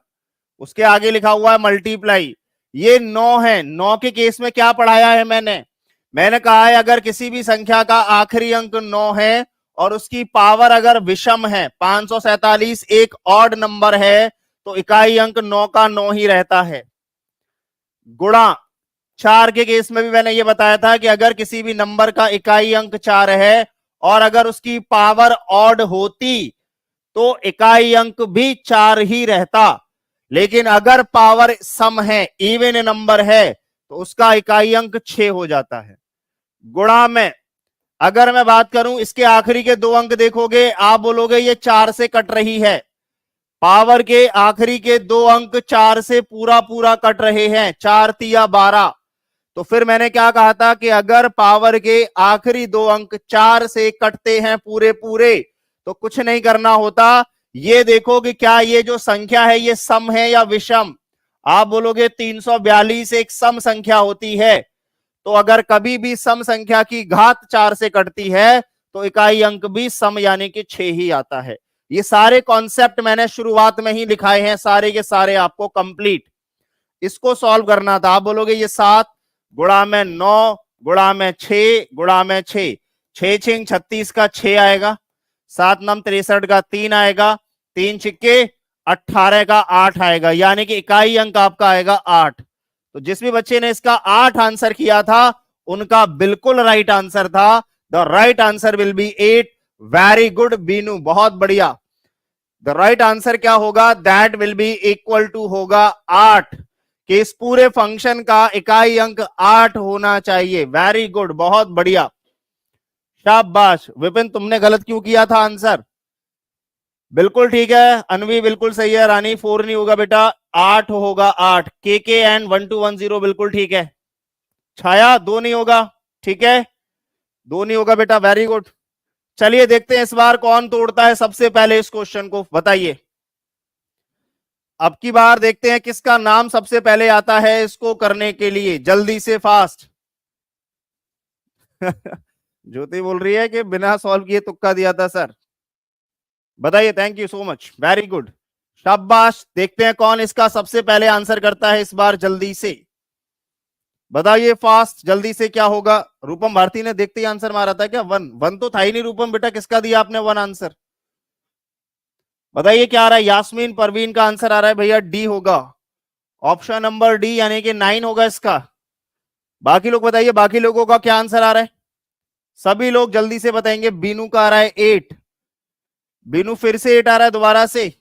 उसके आगे लिखा हुआ है मल्टीप्लाई। ये 9 है, 9 के केस में क्या पढ़ाया है मैंने कहा है अगर किसी भी संख्या का आखिरी अंक 9 है और उसकी पावर अगर विषम है, 547 एक ऑड नंबर है, तो इकाई अंक 9 का 9 ही रहता है। गुणा 4 के केस में भी मैंने ये बताया था कि अगर किसी भी नंबर का इकाई अंक 4 है और अगर उसकी पावर ऑड होती तो इकाई अंक भी 4 ही रहता, लेकिन अगर पावर सम है, इवन नंबर है, तो उसका इकाई अंक 6 हो जाता है। गुणा में अगर मैं बात करूं इसके आखिरी के 2 अंक देखोगे, आप बोलोगे ये 4 से कट रही है। पावर के आखिरी के 2 अंक 4 से पूरा पूरा कट रहे हैं, 4 तिया 12। तो फिर मैंने क्या कहा था कि अगर पावर के आखिरी 2 अंक 4 से कटते हैं पूरे पूरे तो कुछ नहीं करना होता, ये देखो कि क्या ये जो संख्या है ये सम है या विषम। आप बोलोगे 342 एक सम संख्या होती है, तो अगर कभी भी सम संख्या की घात 4 से कटती है तो इकाई अंक भी सम यानी कि 6 ही आता है। ये सारे कॉन्सेप्ट मैंने शुरुआत में ही लिखाए हैं, सारे के सारे आपको कंप्लीट। इसको सॉल्व करना था। आप बोलोगे ये 7 गुणा में 9 गुणा में 6 गुणा में 6, 6 6 36 का 6 आएगा, 7 9 63 का 3 आएगा, 3 छिक्के 18 का 8 आएगा, यानी कि इकाई अंक आपका आएगा 8। तो जिस भी बच्चे ने इसका 8 आंसर किया था उनका बिल्कुल राइट आंसर था। The right answer will be 8। Very good Binu, बहुत बढ़िया। द राइट आंसर क्या होगा? That will be equal to होगा 8, कि इस पूरे फंक्शन का इकाई अंक 8 होना चाहिए। वेरी गुड, बहुत बढ़िया, शाबाश। विपिन तुमने गलत क्यों किया था आंसर? बिल्कुल ठीक है, अनवी बिल्कुल सही है, रानी 4 नहीं होगा बेटा, 8 होगा 8। के एंड 1210 बिल्कुल ठीक है। छाया 2 नहीं होगा, ठीक है, 2 नहीं होगा बेटा, वेरी गुड। चलिए देखते हैं इस बार कौन तोड़ता है सबसे पहले इस क्वेश्चन को, बताइए। अब की बार देखते हैं किसका नाम सबसे पहले आता है इसको करने के लिए, जल्दी से फास्ट। ज्योति बोल रही है कि बिना सॉल्व किए तुक्का दिया था सर। बताइए, thank you so much, very good, शाबाश। देखते हैं कौन इसका सबसे पहले आंसर करता है इस बार, जल्दी से बताइए फास्ट, जल्दी से। क्या होगा? रूपम भारती ने देखते ही आंसर मारा था क्या? 1 1 तो था ही नहीं रूपम बेटा, किसका दिया आपने 1 आंसर? बताइए क्या आ रहा है? यास्मीन परवीन का आंसर आ रहा है भैया डी होगा, ऑप्शन नंबर डी, यानी कि 9 होगा इसका। बाकी लोग बताइए, बाकी लोगों का क्या आंसर आ रहा है? सभी लोग जल्दी से बताएंगे। बीनू का आ रहा है 8, बीनू फिर से 8 आ रहा है दोबारा से।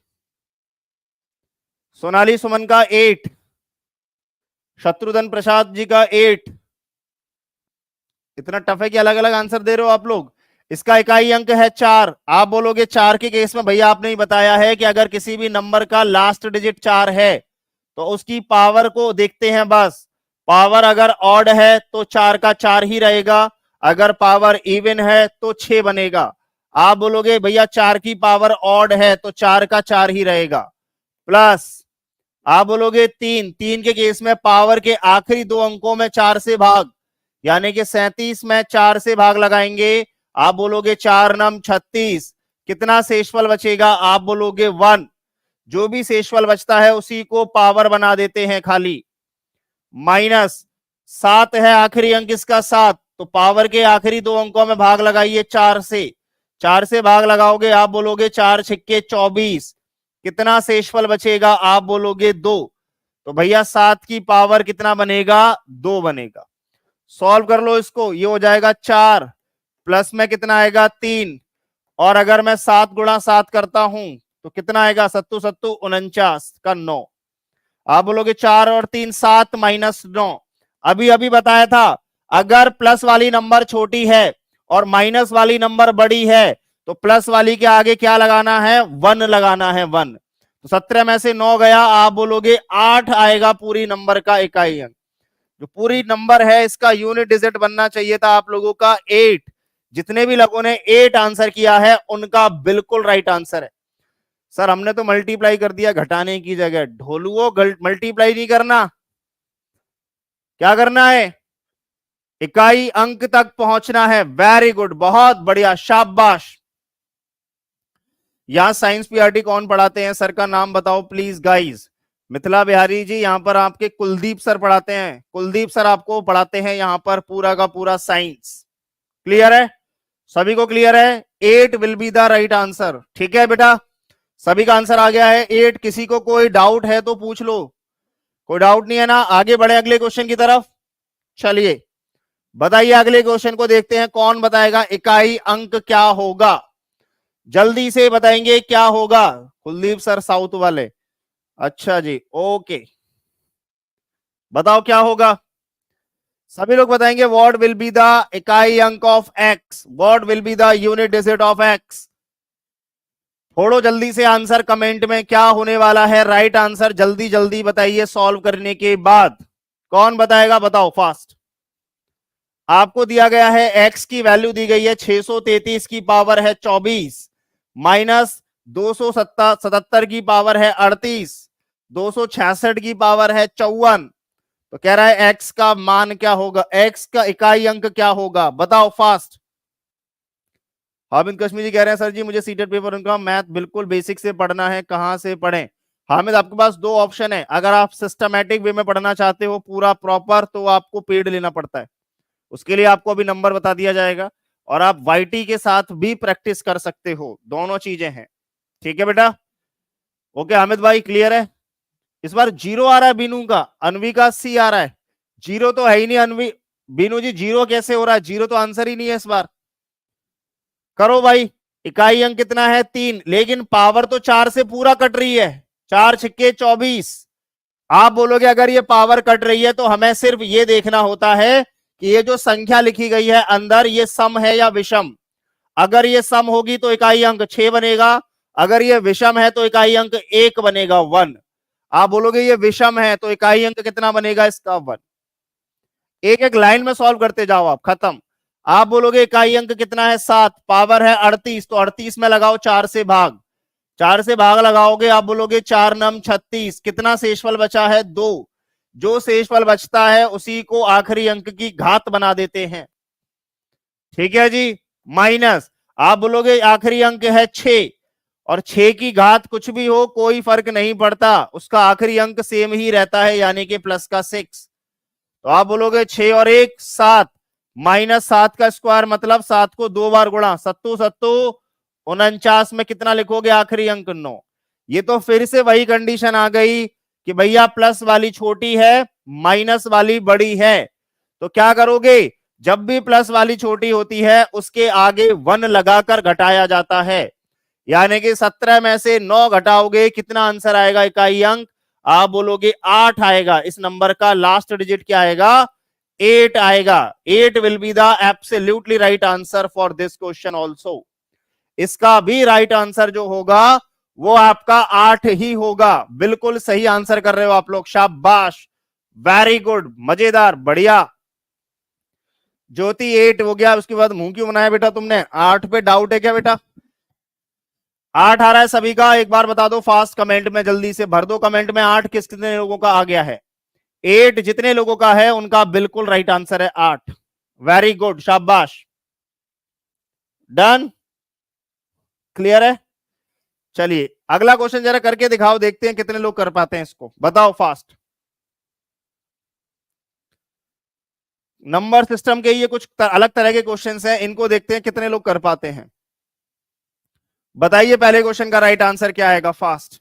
सोनाली सुमन का 8, शत्रुघ्न प्रसाद जी का 8। इतना टफ है कि अलग अलग आंसर दे रहे हो आप लोग। इसका इकाई अंक है 4। आप बोलोगे 4 के केस में भैया आपने ही बताया है कि अगर किसी भी नंबर का लास्ट डिजिट 4 है तो उसकी पावर को देखते हैं बस। पावर अगर ऑड है तो 4 का 4 ही रहेगा, अगर पावर इवन है तो 6 बनेगा। आप बोलोगे भैया 4 की पावर ऑड है तो 4 का 4 ही रहेगा, प्लस आप बोलोगे 3, 3 के केस में पावर के आखिरी 2 अंकों में 4 से भाग, यानी कि 37 में 4 से भाग लगाएंगे। आप बोलोगे 4 नम 36, कितना शेषफल बचेगा? आप बोलोगे 1। जो भी शेषफल बचता है उसी को पावर बना देते हैं खाली। माइनस 7 है आखिरी अंक इसका 7, तो पावर के आखिरी दो अंकों में भाग लगाइए 4 से। 4 से भाग लगाओगे, आप बोलोगे 4 छिक्के 24। कितना शेषफल बचेगा? आप बोलोगे 2। तो भैया 7 की पावर कितना बनेगा? 2 बनेगा। सॉल्व कर लो इसको, ये हो जाएगा 4 प्लस में कितना आएगा? 3। और अगर मैं 7 गुणा 7 करता हूं तो कितना आएगा? सत्तू सत्तू 49 का 9। आप बोलोगे 4 और 3 7 माइनस 9। अभी अभी बताया था, अगर प्लस वाली नंबर छोटी है और माइनस वाली नंबर बड़ी है तो प्लस वाली के आगे क्या लगाना है? 1 लगाना है, 1। तो 17 में से 9 गया, आप बोलोगे 8 आएगा पूरी नंबर का इकाई अंक। जो पूरी नंबर है इसका यूनिट डिजिट बनना चाहिए था आप लोगों का 8। जितने भी लोगों ने 8 आंसर किया है उनका बिल्कुल राइट आंसर है। सर हमने तो मल्टीप्लाई कर दिया घटाने की जगह। ढोलुओ, मल्टीप्लाई नहीं करना, क्या करना है? इकाई अंक तक पहुंचना है। वेरी गुड, बहुत बढ़िया, शाबाश। यहां साइंस पीआरटी कौन पढ़ाते हैं? सर का नाम बताओ प्लीज गाइज। मिथिला बिहारी जी, यहां पर आपके कुलदीप सर पढ़ाते हैं। कुलदीप सर आपको पढ़ाते हैं यहां पर पूरा का पूरा साइंस। क्लियर है? सभी को क्लियर है? 8 will be the right answer. ठीक है बेटा, सभी का आंसर आ गया है 8। किसी को कोई डाउट है तो पूछ लो। कोई डाउट नहीं है ना? आगे बढ़े अगले क्वेश्चन की तरफ। चलिए बताइए, अगले क्वेश्चन को देखते हैं। कौन बताएगा इकाई अंक क्या होगा? जल्दी से बताएंगे क्या होगा। कुलदीप सर साउथ वाले, अच्छा जी, ओके। बताओ क्या होगा? सभी लोग बताएंगे व्हाट विल बी द इकाई अंक of x, what will be the unit digit of x. फोड़ो जल्दी से आंसर कमेंट में, क्या होने वाला है राइट आंसर? जल्दी जल्दी बताइए सॉल्व करने के बाद। कौन बताएगा? बताओ फास्ट। आपको दिया गया है x की वैल्यू दी गई है 633 की पावर है 24 माइनस 277 की पावर है 38, 266 की पावर है 54। तो कह रहा है x का मान क्या होगा? x का इकाई अंक क्या होगा? बताओ फास्ट। हामिद कश्मीर जी कह रहे हैं सर जी मुझे सीटेड पेपर उनका मैथ बिल्कुल बेसिक से पढ़ना है, कहां से पढ़ें? हामिद आपके पास दो ऑप्शन है। अगर आप सिस्टमैटिक वे में पढ़ना चाहते हो पूरा प्रॉपर, तो आपको पेड लेना पड़ता है। उसके लिए आपको अभी नंबर बता दिया जाएगा। और आप वाईटी के साथ भी प्रैक्टिस कर सकते हो, दोनों चीजें हैं। ठीक है बेटा? ओके हामिद भाई, क्लियर है? इस बार 0 आ रहा है बीनू का, अनवी का सी आ रहा है। 0 तो है ही नहीं अनवी। बीनू जी 0 कैसे हो रहा है? 0 तो आंसर ही नहीं है इस बार। करो भाई। इकाई अंक कितना है? 3, लेकिन पावर तो 4 से पूरा कट रही है। 4 छिक्के 24। आप बोलोगे अगर ये पावर कट रही है तो हमें सिर्फ ये देखना होता है कि ये जो संख्या लिखी गई है अंदर, ये सम है या विषम। अगर ये सम होगी तो इकाई अंक 6 बनेगा, अगर ये विषम है तो इकाई अंक 1 बनेगा, 1। आप बोलोगे ये विषम है तो इकाई अंक कितना बनेगा इसका? 1। एक एक लाइन में सॉल्व करते जाओ आप, खत्म। आप बोलोगे इकाई अंक कितना है? 7, पावर है 38, तो 38 में लगाओ 4 से भाग। 4 से भाग लगाओगे, आप बोलोगे 4 नम 36। कितना शेषफल बचा है? 2। जो शेषफल बचता है उसी को आखिरी अंक की घात बना देते हैं। ठीक है जी? माइनस, आप बोलोगे आखिरी अंक है 6, और 6 की घात कुछ भी हो कोई फर्क नहीं पड़ता, उसका आखिरी अंक सेम ही रहता है, यानी कि प्लस का 6। तो आप बोलोगे 6 और 1 7, माइनस 7 का स्क्वायर मतलब 7 को 2 बार गुणा, सत्तू सत्तू 49 में कितना लिखोगे? आखिरी अंक 9। ये तो फिर से वही कंडीशन आ गई कि भैया प्लस वाली छोटी है, माइनस वाली बड़ी है। तो क्या करोगे? जब भी प्लस वाली छोटी होती है उसके आगे 1 लगाकर घटाया जाता है। यानी कि 17 में से 9 घटाओगे, कितना आंसर आएगा इकाई अंक? आप बोलोगे 8 आएगा। इस नंबर का लास्ट डिजिट क्या आएगा? 8 आएगा। 8 will be the absolutely right answer for this question also. इसका भी राइट आंसर जो होगा वो आपका 8 ही होगा। बिल्कुल सही आंसर कर रहे हो आप लोग, शाबाश, वेरी गुड, मजेदार, बढ़िया। ज्योति 8 हो गया, उसके बाद मुंह क्यों बनाया बेटा तुमने? 8 पे डाउट है क्या बेटा? 8 आ रहा है सभी का? एक बार बता दो फास्ट, कमेंट में जल्दी से भर दो कमेंट में 8 कितने लोगों का आ गया है? 8 जितने लोगों का है उनका बिल्कुल राइट आंसर है 8। वेरी गुड, शाबाश, डन, क्लियर है? चलिए अगला क्वेश्चन जरा करके दिखाओ, देखते हैं कितने लोग कर पाते हैं इसको। बताओ फास्ट। नंबर सिस्टम के ये कुछ अलग तरह के क्वेश्चंस हैं, इनको देखते हैं कितने लोग कर पाते हैं। बताइए पहले क्वेश्चन का राइट आंसर क्या आएगा, फास्ट।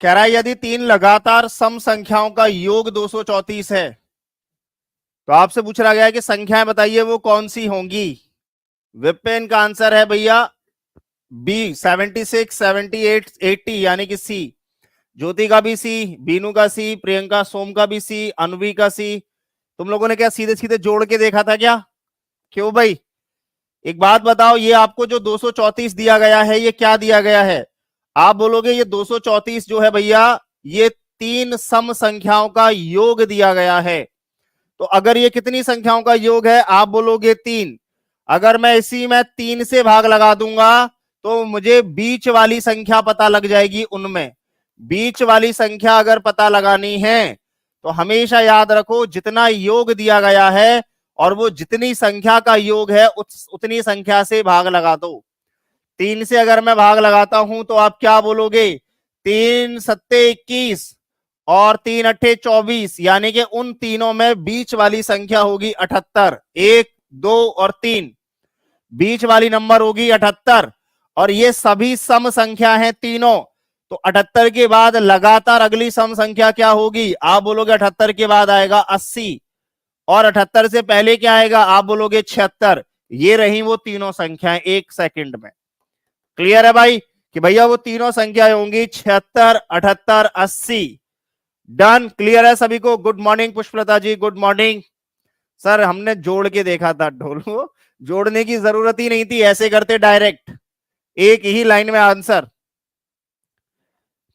कह रहा है यदि तीन लगातार सम संख्याओं का योग 234 है, तो आपसे पूछ रहा गया है कि संख्याएं बताइए वो कौन सी होंगी। विपिन का आंसर है भैया बी 76, 78, 80 यानी कि सी। ज्योति का भी सी, बीनू का सी, प्रियंका सोम का भी सी, अनवी का सी। तुम लोगों ने क्या सीधे सीधे जोड़ के देखा था क्या? क्यों भाई? एक बात बताओ, ये आपको जो 234 दिया गया है ये क्या दिया गया है? आप बोलोगे ये 234 जो है भैया ये तीन सम संख्याओं का योग दिया गया है। तो अगर ये कितनी संख्याओं का योग है? आप बोलोगे तीन। अगर मैं इसी में तीन से भाग लगा दूंगा तो मुझे बीच वाली संख्या पता लग जाएगी। उनमें बीच वाली संख्या अगर पता लगानी है तो हमेशा याद रखो जितना योग दिया गया है और वो जितनी संख्या का योग है उतनी संख्या से भाग लगा दो। तीन से अगर मैं भाग लगाता हूं तो आप क्या बोलोगे? तीन सत्ते 21 और तीन अट्ठे 24, यानी कि उन तीनों में बीच वाली संख्या होगी 78। 1, 2 और 3 बीच वाली नंबर होगी 78 और ये सभी सम संख्या हैं तीनों। तो 78 के बाद लगातार अगली सम संख्या क्या होगी? आप बोलोगे 78 के बाद आएगा 80 और 78 से पहले क्या आएगा? आप बोलोगे 76। ये रही वो तीनों संख्याएं एक सेकंड में। क्लियर है भाई कि भैया वो तीनों संख्याएं होंगी 76, 78, 80। डन, क्लियर है सभी को? गुड मॉर्निंग पुष्पलता जी, गुड मॉर्निंग। सर हमने जोड़ के देखा था ढोलू, जोड़ने की जरूरत ही नहीं थी, ऐसे करते डायरेक्ट एक ही लाइन में आंसर।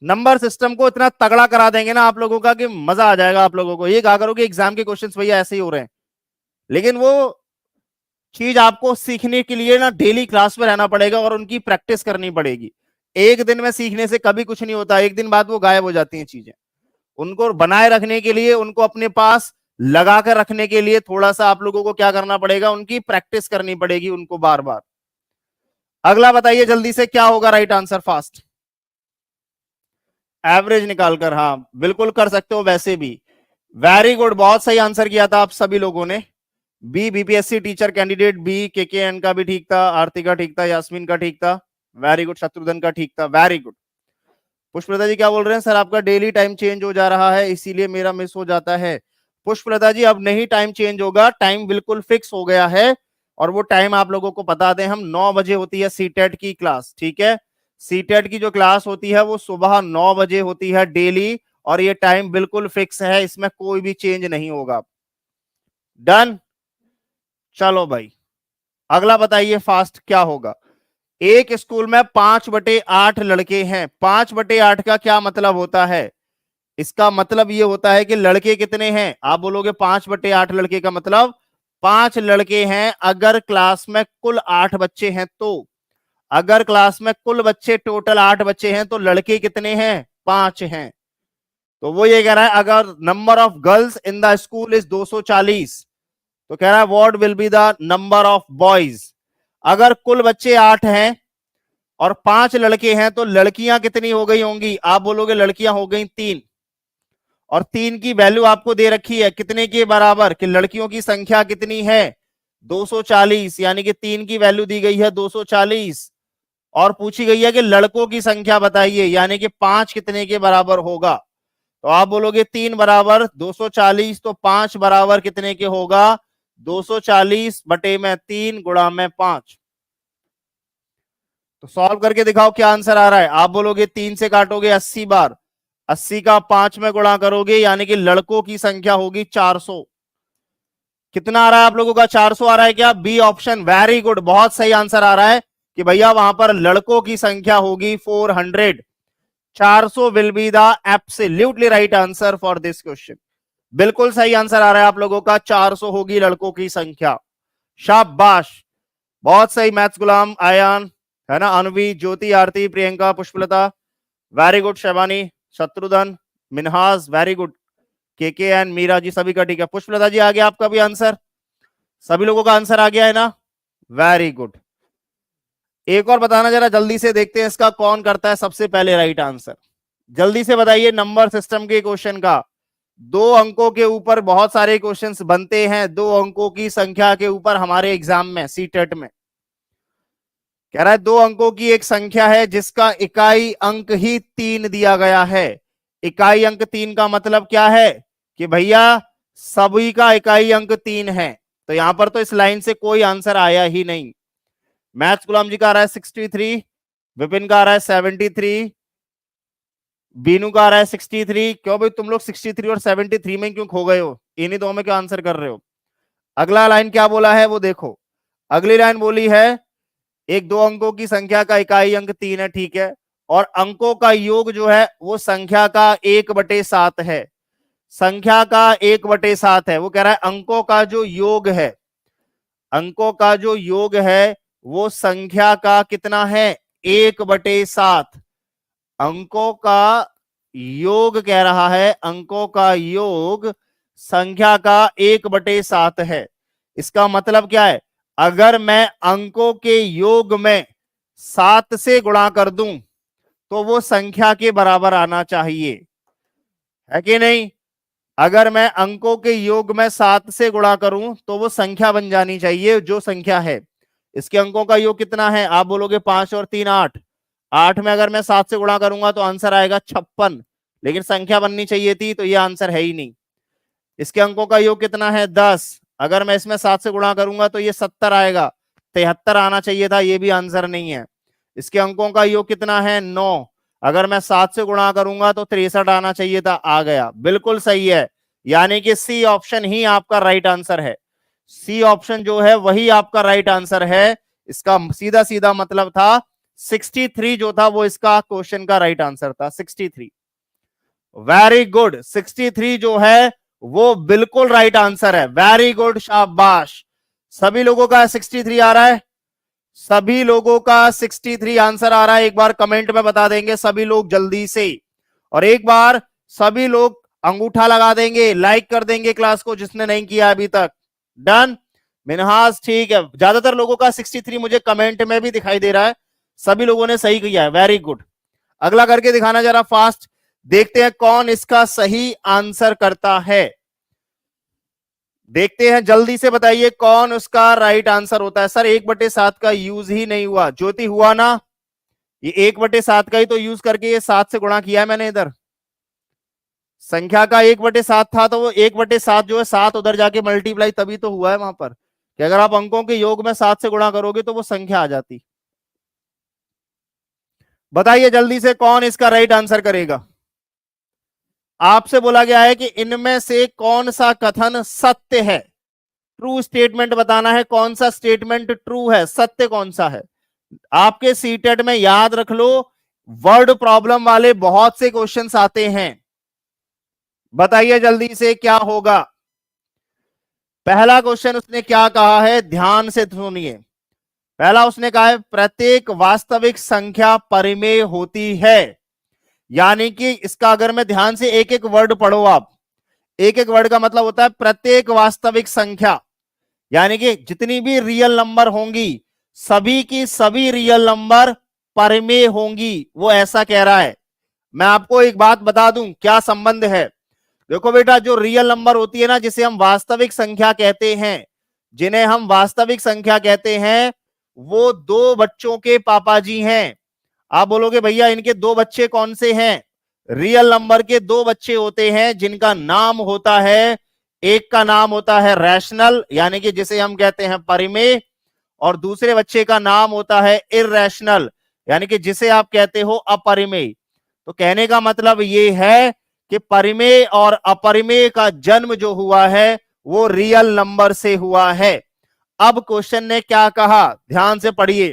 नंबर सिस्टम को इतना तगड़ा करा देंगे ना आप लोगों का कि मजा आ जाएगा आप लोगों को। ये कहा करो कि एग्जाम के क्वेश्चंस भैया ऐसे ही हो रहे हैं, लेकिन वो चीज आपको सीखने के लिए ना डेली क्लास में रहना पड़ेगा और उनकी प्रैक्टिस करनी पड़ेगी। एक दिन में सीखने से कभी कुछ नहीं होता, एक दिन बाद वो गायब हो जाती हैं चीजें। उनको बनाए रखने के लिए, उनको अपने पास लगा कर रखने के लिए थोड़ा सा आप लोगों को क्या करना पड़ेगा? उनकी प्रैक्टिस करनी पड़ेगी उनको बार बार। अगला बताइए जल्दी से क्या होगा राइट आंसर, फास्ट। एवरेज निकालकर, हाँ बिल्कुल कर सकते हो वैसे भी। वेरी गुड, बहुत सही आंसर किया था आप सभी लोगों ने। B BPSC teacher candidate B, K N का भी ठीक था, आरती का ठीक था, यास्मीन का ठीक था, वेरी गुड, शत्रुघ्न का ठीक था, वेरी गुड। पुष्पलता जी क्या बोल रहे हैं? सर आपका डेली टाइम चेंज हो जा रहा है इसीलिए मेरा मिस हो जाता है। पुष्पलता जी अब नहीं टाइम चेंज होगा, टाइम बिल्कुल फिक्स हो गया है। और वो टाइम आप लोगों को बता दें, हम 9 बजे होती है सीटेट की क्लास, ठीक है? सीटेट की जो क्लास होती है वो सुबह 9 बजे होती है डेली, और ये टाइम बिल्कुल फिक्स है, इसमें कोई भी चेंज नहीं होगा। डन, चलो भाई अगला बताइए फास्ट क्या होगा। एक स्कूल में 5/8 लड़के हैं। 5/8 का क्या मतलब होता है? इसका मतलब ये होता है कि लड़के कितने हैं? आप बोलोगे 5/8 लड़के का मतलब 5 लड़के हैं। अगर क्लास में कुल 8 बच्चे हैं तो, अगर क्लास में कुल बच्चे टोटल 8 बच्चे हैं तो लड़के कितने हैं? 5 हैं। तो वो ये कह रहा है अगर number of girls in the school is 240, तो कह रहा है what will be the number of boys. अगर कुल बच्चे 8 हैं और 5 लड़के हैं तो लड़कियां कितनी हो गई होंगी? आप बोलोगे लड़कियां हो गई 3। और 3 की वैल्यू आपको दे रखी है कितने के बराबर? कि लड़कियों की संख्या कितनी है? 240, यानी कि 3 की वैल्यू दी गई है 240 और पूछी गई है कि लड़कों की संख्या बताइए, यानी कि 5 कितने के बराबर होगा? तो आप बोलोगे 3 बराबर 240, तो 5 बराबर कितने के होगा? 240 बटे में 3 गुणा में 5। तो सॉल्व करके दिखाओ क्या आंसर आ रहा है। आप बोलोगे 3 से काटोगे 80 बार, 80 का 5 में गुणा करोगे, यानी कि लड़कों की संख्या होगी 400। कितना आ रहा है आप लोगों का? 400 आ रहा है क्या? बी ऑप्शन, वेरी गुड, बहुत सही आंसर आ रहा है कि भैया वहां पर लड़कों की संख्या होगी 400। 400 will be the absolutely right answer for this question. बिल्कुल सही आंसर आ रहा है आप लोगों का, 400 होगी लड़कों की संख्या। शाबाश, बहुत सही मैथ्स गुलाम, आयान है ना, Anvi, Jyoti, Aarti, Priyanka, Pushpalata, very good, Shaibani, Shatrughan, Minhaj, very good. K N Meera ji सभी का ठीक है। पुष्पलता जी आ गया आपका भी आंसर, सभी लोगों का आंसर आ गया है ना, वेरी गुड। एक और बताना जरा जल्दी से, देखते हैं इसका कौन करता है सबसे पहले राइट आंसर। जल्दी से बताइए, नंबर सिस्टम के क्वेश्चन का 2 अंकों के ऊपर बहुत सारे क्वेश्चंस बनते हैं, 2 अंकों की संख्या के ऊपर हमारे एग्जाम में सीटेट में। कह रहा है 2 अंकों की एक संख्या है जिसका इकाई अंक ही 3 दिया गया है। इकाई अंक 3 का मतलब क्या है कि भैया सभी का इकाई अंक 3 है। तो यहां पर तो इस लाइन से कोई आंसर आया ही नहीं। मैथ्स गुलाम जी का आ रहा है 63, विपिन का आ रहा है 73, बीनू का आ रहा है 63। क्यों भाई तुम लोग 63 और 73 में क्यों खो गए हो, इन्हीं दो में क्यों आंसर कर रहे हो। अगला लाइन क्या बोला है वो देखो, अगली लाइन बोली है एक 2 अंकों की संख्या का इकाई अंक 3 है, ठीक है, और अंकों का योग जो है वो संख्या का 1/7 है। संख्या का 1/7 है। वो कह रहा है अंकों का जो योग है, अंकों का जो योग है वो संख्या का कितना है, 1/7। अंकों का योग कह रहा है, अंकों का योग संख्या का 1/7 है। इसका मतलब क्या है, अगर मैं अंकों के योग में 7 से गुणा कर दूं तो वो संख्या के बराबर आना चाहिए, है कि नहीं। अगर मैं अंकों के योग में 7 से गुणा करूं तो वो संख्या बन जानी चाहिए जो संख्या है। इसके अंकों का योग कितना है, आप बोलोगे 5 और 3 8। 8 में अगर मैं 7 से गुणा करूंगा तो आंसर आएगा 56, लेकिन संख्या बननी चाहिए थी तो ये आंसर है ही नहीं। इसके अंकों का योग कितना है 10, अगर मैं इसमें 7 से गुणा करूंगा तो ये 70 आएगा, 73 आना चाहिए था, ये भी आंसर नहीं है। इसके अंकों का योग कितना है 9, अगर मैं 7 से गुणा करूंगा तो 63 आना चाहिए था, आ गया, बिल्कुल सही है। यानी कि सी ऑप्शन ही आपका राइट आंसर है। सी ऑप्शन जो है वही आपका राइट आंसर है। इसका सीधा सीधा मतलब था 63 जो था वो इसका क्वेश्चन का राइट आंसर था, 63। वेरी गुड, 63 जो है वो बिल्कुल राइट आंसर है, वेरी गुड, शाबाश। सभी लोगों का 63 आ रहा है, सभी लोगों का 63 आंसर आ रहा है। एक बार कमेंट में बता देंगे सभी लोग जल्दी से, और एक बार सभी लोग अंगूठा लगा देंगे, लाइक कर देंगे क्लास को जिसने नहीं किया अभी तक। डन, मिनहाज ठीक है, ज्यादातर लोगों का 63 मुझे कमेंट में भी दिखाई दे रहा है, सभी लोगों ने सही किया है, वेरी गुड। अगला करके दिखाना जरा फास्ट, देखते हैं कौन इसका सही आंसर करता है। देखते हैं जल्दी से, बताइए कौन उसका राइट आंसर होता है। सर 1/7 का यूज ही नहीं हुआ, ज्योति हुआ ना, ये 1/7 का ही तो यूज करके ये 7 से गुणा किया है मैंने। इधर संख्या का 1/7 था तो वो 1/7 जो है 7 उधर जाके मल्टीप्लाई तभी तो हुआ है वहां पर, कि अगर आप अंकों के योग में 7 से गुणा करोगे तो वो संख्या आ जाती। बताइए जल्दी से कौन इसका राइट आंसर करेगा। आपसे बोला गया है कि इनमें से कौन सा कथन सत्य है, ट्रू स्टेटमेंट बताना है, कौन सा स्टेटमेंट ट्रू है, सत्य कौन सा है। आपके सीटेट में याद रख लो वर्ड प्रॉब्लम वाले बहुत से क्वेश्चंस आते हैं। बताइए जल्दी से क्या होगा। पहला क्वेश्चन उसने क्या कहा है, ध्यान से सुनिए। पहला उसने कहा है प्रत्येक वास्तविक संख्या परिमेय होती है। यानी कि इसका अगर मैं ध्यान से एक एक वर्ड पढ़ो, आप एक एक वर्ड का मतलब होता है प्रत्येक वास्तविक संख्या, यानी कि जितनी भी रियल नंबर होंगी सभी की सभी रियल नंबर परिमेय होंगी, वो ऐसा कह रहा है। मैं आपको एक बात बता दूं क्या संबंध है। देखो बेटा, जो रियल नंबर होती है ना, जिसे हम वास्तविक संख्या कहते हैं, जिन्हें हम वास्तविक संख्या कहते हैं, वो 2 बच्चों के पापा जी हैं। आप बोलोगे भैया इनके 2 बच्चे कौन से हैं, रियल नंबर के 2 बच्चे होते हैं जिनका नाम होता है, एक का नाम होता है रैशनल यानी कि जिसे हम कहते हैं परिमेय, और दूसरे बच्चे का नाम होता है इररेशनल यानी कि जिसे आप कहते हो अपरिमेय। तो कहने का मतलब ये है कि परिमेय और अपरिमेय का जन्म जो हुआ है वो रियल नंबर से हुआ है। अब क्वेश्चन ने क्या कहा, ध्यान से पढ़िए।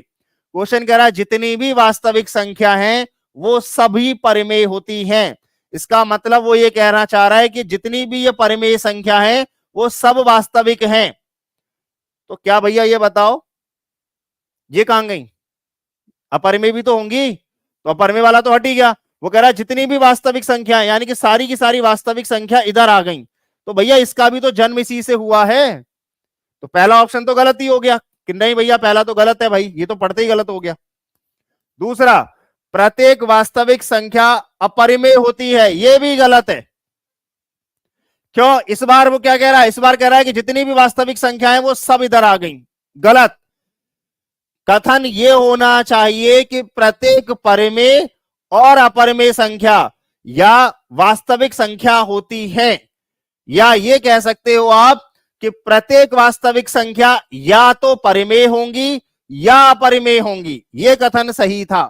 क्वेश्चन कह रहा है जितनी भी वास्तविक संख्या हैं वो सभी परिमेय होती हैं। इसका मतलब वो ये कहना चाह रहा है कि जितनी भी ये परिमेय संख्या है वो सब वास्तविक हैं। तो क्या भैया ये बताओ, ये कहां गई, अपरिमेय भी तो होंगी, तो अपरिमेय वाला तो हट ही गया। वो कह रहा है जितनी भी वास्तविक संख्या यानी कि सारी की सारी वास्तविक संख्या इधर आ गई, तो भैया इसका भी तो जन्म इसी से हुआ है। तो पहला ऑप्शन तो गलत ही हो गया कि नहीं भैया, पहला तो गलत है भाई, ये तो पढ़ते ही गलत हो गया। दूसरा, प्रत्येक वास्तविक संख्या अपरिमेय होती है, ये भी गलत है। क्यों? इस बार वो क्या कह रहा है, इस बार कह रहा है कि जितनी भी वास्तविक संख्या है वो सब इधर आ गई। गलत। कथन ये होना चाहिए कि प्रत्येक परिमेय और अपरिमेय संख्या या वास्तविक संख्या होती है, या ये कह सकते हो आप कि प्रत्येक वास्तविक संख्या या तो परिमेय होंगी या अपरिमेय होंगी। यह कथन सही था।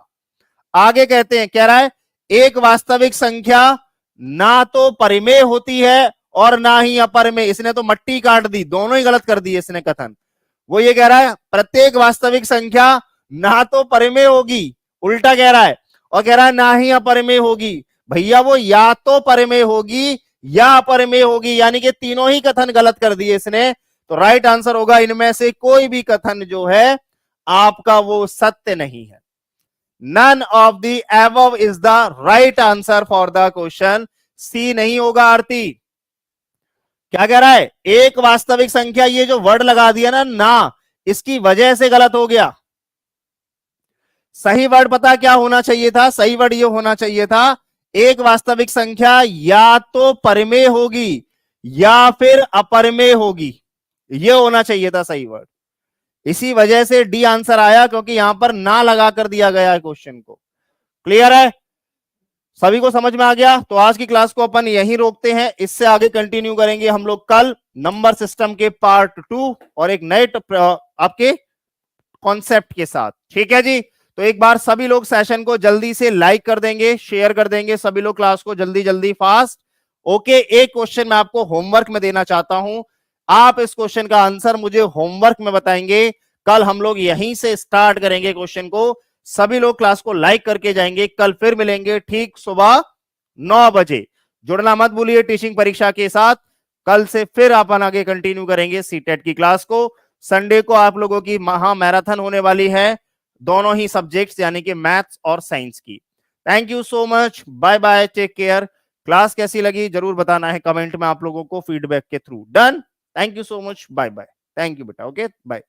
आगे कहते हैं, कह रहा है एक वास्तविक संख्या ना तो परिमेय होती है और ना ही अपरिमेय। इसने तो मट्टी काट दी, दोनों ही गलत कर दिए इसने कथन। वो ये कह रहा है प्रत्येक वास्तविक संख्या ना तो परिमेय होगी, उल्टा कह रहा है, और कह रहा है ना ही अपरिमेय होगी। भैया वो या तो परिमेय होगी या अपरिमेय होगी, यानी कि तीनों ही कथन गलत कर दिए इसने। तो राइट आंसर होगा इनमें से कोई भी कथन जो है आपका वो सत्य नहीं है। None of the above is the right answer for the question. C नहीं होगा आरती। क्या कह रहा है, एक वास्तविक संख्या, ये जो वर्ड लगा दिया ना, इसकी वजह से गलत हो गया। सही वर्ड पता क्या होना चाहिए था? सही वर्ड ये होना चाहिए था, एक वास्तविक संख्या या तो परिमेय होगी या फिर अपरिमेय होगी, ये होना चाहिए था सही वर्ड। इसी वजह से डी आंसर आया, क्योंकि यहां पर ना लगा कर दिया गया है क्वेश्चन को। क्लियर है? सभी को समझ में आ गया? तो आज की क्लास को अपन यहीं रोकते हैं, इससे आगे कंटिन्यू करेंगे हम लोग कल नंबर सिस्टम के पार्ट 2 और एक नए आपके कॉन्सेप्ट के साथ। ठीक है जी? तो एक बार सभी लोग सेशन को जल्दी से लाइक कर देंगे, शेयर कर देंगे, सभी लोग क्लास को जल्दी जल्दी फास्ट। ओके, एक क्वेश्चन मैं आपको होमवर्क में देना चाहता हूं, आप इस क्वेश्चन का आंसर मुझे होमवर्क में बताएंगे। कल हम लोग यहीं से स्टार्ट करेंगे क्वेश्चन को। सभी लोग क्लास को लाइक करके जाएंगे। कल फिर मिलेंगे ठीक सुबह 9 बजे। जुड़ना मत भूलिए टीचिंग परीक्षा के साथ। कल से फिर अपन आगे कंटिन्यू करेंगे सीटेट की क्लास को। संडे को आप लोगों की महा मैराथन होने वाली है, दोनों ही सब्जेक्ट्स यानी कि मैथ्स और साइंस की। Thank you so much, bye bye, take care. Class कैसी लगी जरूर बताना है कमेंट में आप लोगों को फीडबैक के through. Done? Thank you so much, bye bye. Thank you बेटा। Okay, bye.